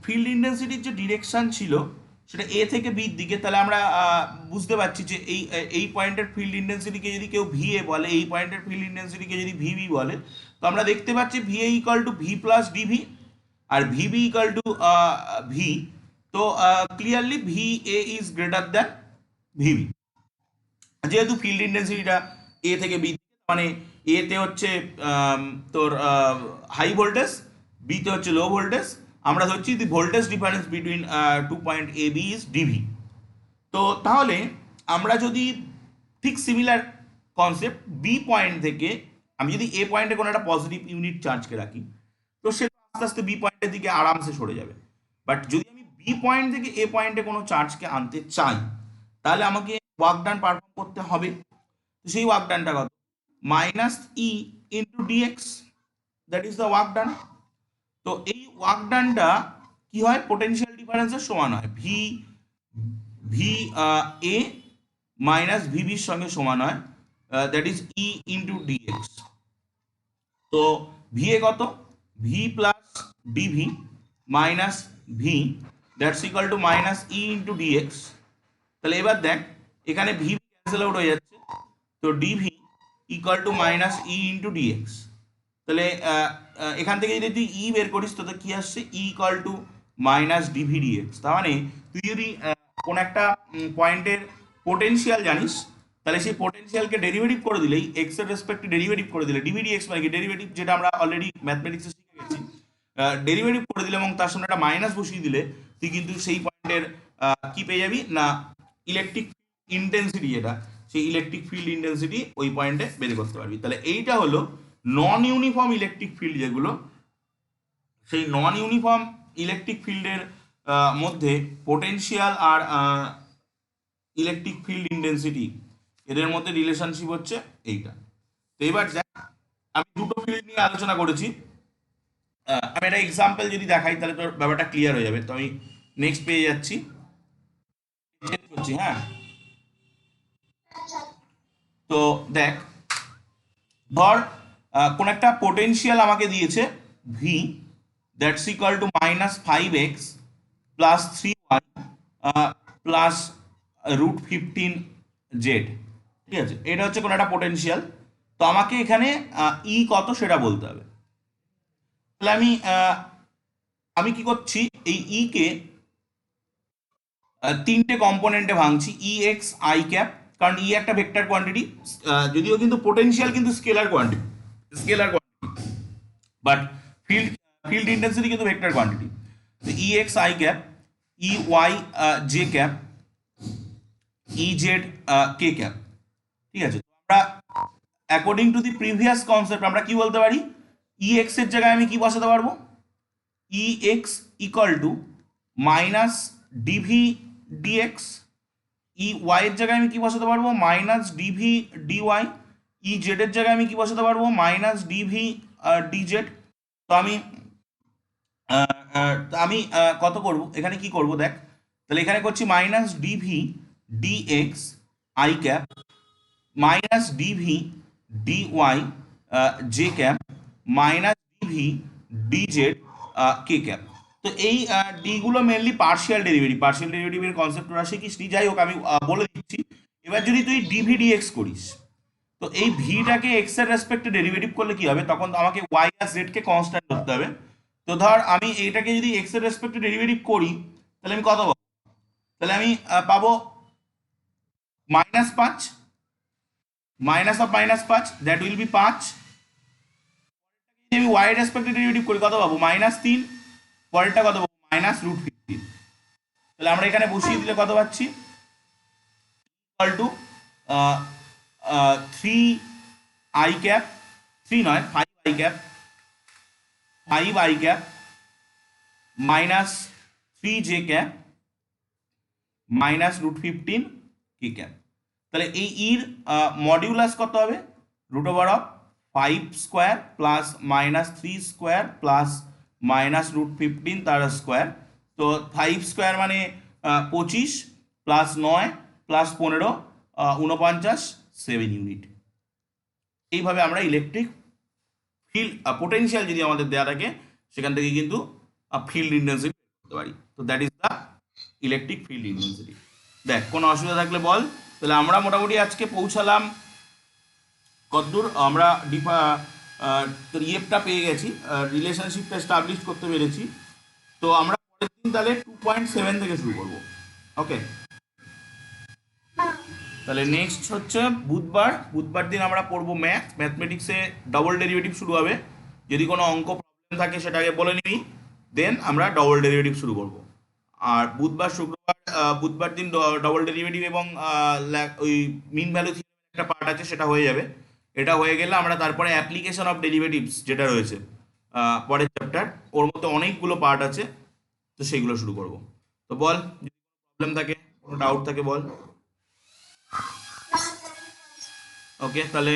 ফিল্ড ইন্টেন্সিটির যে ডিরেকশন ছিল সেটা এ থেকে বির দিকে, তাহলে আমরা বুঝতে পারছি যে এই পয়েন্টের ফিল্ড ইন্টেন্সিটিকে যদি কেউ ভি এ বলে, এই পয়েন্টের ফিল্ড ইন্টেন্সিটিকে যদি ভিবি বলে, তো আমরা দেখতে পাচ্ছি V A equal to V plus dV আর ভিবি ইকাল টু ভি। তো clearly V A is greater than VB, যেহেতু ফিল্ড ইন্টেন্সিটিটা এ থেকে বি, মানে এতে হচ্ছে তোর হাই ভোল্টেজ, বিতে হচ্ছে লো ভোল্টেজ। আমরা ধরছি the voltage difference between two point A B is dV. তো তাহলে আমরা যদি ঠিক সিমিলার কনসেপ্ট বি পয়েন্ট থেকে, আমি যদি এ পয়েন্টে কোনো একটা পজিটিভ ইউনিট চার্জকে রাখি, তো সেটা আস্তে আস্তে বি পয়েন্টের দিকে আরামসে সরে যাবে। বাট যদি আমি বি পয়েন্ট থেকে এ পয়েন্টে কোনো চার্জকে আনতে চাই, তাহলে আমাকে ওয়ার্ক ডান পারফর্ম করতে হবে। তো সেই ওয়ার্ক ডানটা কত? Minus E into D X, that is the work done. তো এই ওয়ার্ক ডানটা কি হয়? পোটেনশিয়াল ডিফারেন্সের সমান হয়, ভি ভি এ মাইনাস ভিবির সঙ্গে সমান হয়, that is E into D X. তো ভি এ কত? V plus D V minus V, that's equal to minus E into D X. তাহলে এবার দেখ এখানে ভি ক্যান্সেল আউট হয়ে যাচ্ছে, তো D V equal to minus E into D X. তাহলে এখান থেকে যদি তুই ই বের করিস তাহলে কি আসছে, E equal to minus DV D X. তার মানে তুই যদি কোন একটা পয়েন্টের পোটেনশিয়াল জানিস, তাহলে সেই পোটেনশিয়ালকে ডেরিভেটিভ করে দিলেই এক্স এর রেসপেক্টে ডেরিভেটিভ করে দিলে, ডিভি ডিএক্স মানে কি ডেরিভেটিভ, যেটা আমরা অলরেডি ম্যাথমেটিক্সে শিখে গেছি, ডেরিভেটিভ করে দিলে এবং তার সঙ্গে একটা মাইনাস বসিয়ে দিলে তুই কিন্তু সেই পয়েন্টের কি পেয়ে যাবি না, ইলেকট্রিক ইন্টেন্সিটি, যেটা সেই ইলেকট্রিক ফিল্ড ইন্টেন্সিটি ওই পয়েন্টে বের করতে পারবি। তাহলে এইটা হলো নন ইউনিফর্ম ইলেকট্রিক ফিল্ড, যেগুলো সেই নন ইউনিফর্ম ইলেকট্রিক ফিল্ডের মধ্যে পোটেনশিয়াল আর ইলেকট্রিক ফিল্ড ইন্টেন্সিটি এদের মধ্যে রিলেশনশিপ হচ্ছে এইটা। তো এবার দেখ আমি দুটো ফিল্ড নিয়ে আলোচনা করেছি, আমি একটা এক্সাম্পল যদি দেখাই তাহলে তোর ব্যাপারটা ক্লিয়ার হয়ে যাবে। তো আমি নেক্সট পেয়ে যাচ্ছি, হ্যাঁ। তো দেখ ধর কোন একটা পোটেনশিয়াল আমাকে দিয়েছে V, that's equal to minus 5x plus 3y plus root 15z, ঠিক আছে, এটা হচ্ছে কোন একটা পোটেনশিয়াল। তো আমাকে এখানে ই কত সেটা বলতে হবে। তাহলে আমি কি করছি, এই ই কে তিনটে কম্পোনেন্টে ভাঙছি, ই এক্স আই ক্যাপ, কারণ ই একটা ভেক্টর কোয়ান্টিটি, যদিও কিন্তু পোটেনশিয়াল কিন্তু scalar quantity, but field intensity কিন্তু ভেক্টর কোয়ান্টিটি। তো E X I cap, E Y J cap, E Z K cap, ঠিক আছে। আমরা according to the previous concept আমরা কি বলতে পারি, ই এক্স এর জায়গায় আমি কি বসাতে পারবো, E X equal to minus DV dX, E Y এর জায়গায় আমি কি বসাতে পারবো, minus DV dY, E Z এর জায়গায় আমি কি বসাতে পারবো, মাইনাস ডিভি ডিজেড। তো আমি কত করব এখানে, কি করব দেখ, তাহলে এখানে করছি minus DV D X I cap minus DV D Y J cap minus D V D Z K cap. তো এই ডিগুলো মেনলি পার্শিয়াল ডেরিভেটিভের কনসেপ্ট ওরা শিখিসনি, যাই হোক আমি বলে দিচ্ছি। এবার যদি তুই ডিভি ডিএক্স করিস, তো এই ভিটাকে এক্স এর রেসপেক্টে ডেরিভেটিভ করলে কি হবে, তখন আমাকে ওয়াই আর জেড কে কনস্ট্যান্ট ধরতে হবে। তো ধর আমি এইটাকে যদি এক্স এর রেসপেক্টে ডেরিভেটিভ করি তাহলে আমি কত পাবো, তাহলে আমি পাবো -5, minus of -5 that will B 5। আমি ওয়াই এর রেসপেক্টে ডেরিভেটিভ করি কত পাবো, -3, পরেরটা কত পাবো, -√15। তাহলে আমরা এখানে বসিয়ে দিলে কত পাচ্ছি, ইকুয়াল টু 3i ক্যাপ, 3 নয় 5i cap, 5i cap minus 3j cap minus √15 কি ক্যাপ। তাহলে এই ইর মডিউলাস কত হবে, √5² প্লাস -3² প্লাস -√15 তার স্কোয়ার। তো 5² মানে 25 প্লাস 9 প্লাস 15 49, 7 ইউনিট। এইভাবে আমরা ইলেকট্রিক ফিল্ড পোটেনশিয়াল যদি আমাদের দেওয়া থাকে সেখান থেকে কিন্তু ফিল্ড ইন্টেন্সিটি করতে পারি। তো that is the electric field intensity. দেখ কোনো অসুবিধা থাকলে বল। তাহলে আমরা মোটামুটি আজকে পৌঁছালাম কতদূর, আমরা ইয়েপটা পেয়ে গেছি, রিলেশনশিপটা এস্টাবলিশ করতে পেরেছি। তো আমরা পরের দিন তাহলে 2.7 থেকে শুরু করবো। ওকে, তাহলে নেক্সট হচ্ছে বুধবার দিন আমরা পড়বো ম্যাথমেটিক্সে ডবল ডেরিভেটিভ শুরু হবে। যদি কোনো অঙ্ক প্রবলেম থাকে সেটাকে বলে নিই, দেন আমরা ডবল ডেরিভেটিভ শুরু করব। আর বুধবার দিন ডবল ডেরিভেটিভ এবং ওই মিন ভ্যালু থিওরেমের একটা পার্ট আছে সেটা হয়ে যাবে। এটা হয়ে গেলে আমরা তারপরে অ্যাপ্লিকেশন অফ ডেরিভেটিভস যেটা রয়েছে পরের চ্যাপ্টার, ওর মধ্যে অনেকগুলো পার্ট আছে, তো সেইগুলো শুরু করব। তো বল, যদি প্রবলেম থাকে, কোনো ডাউট থাকে বল। ওকে, তাহলে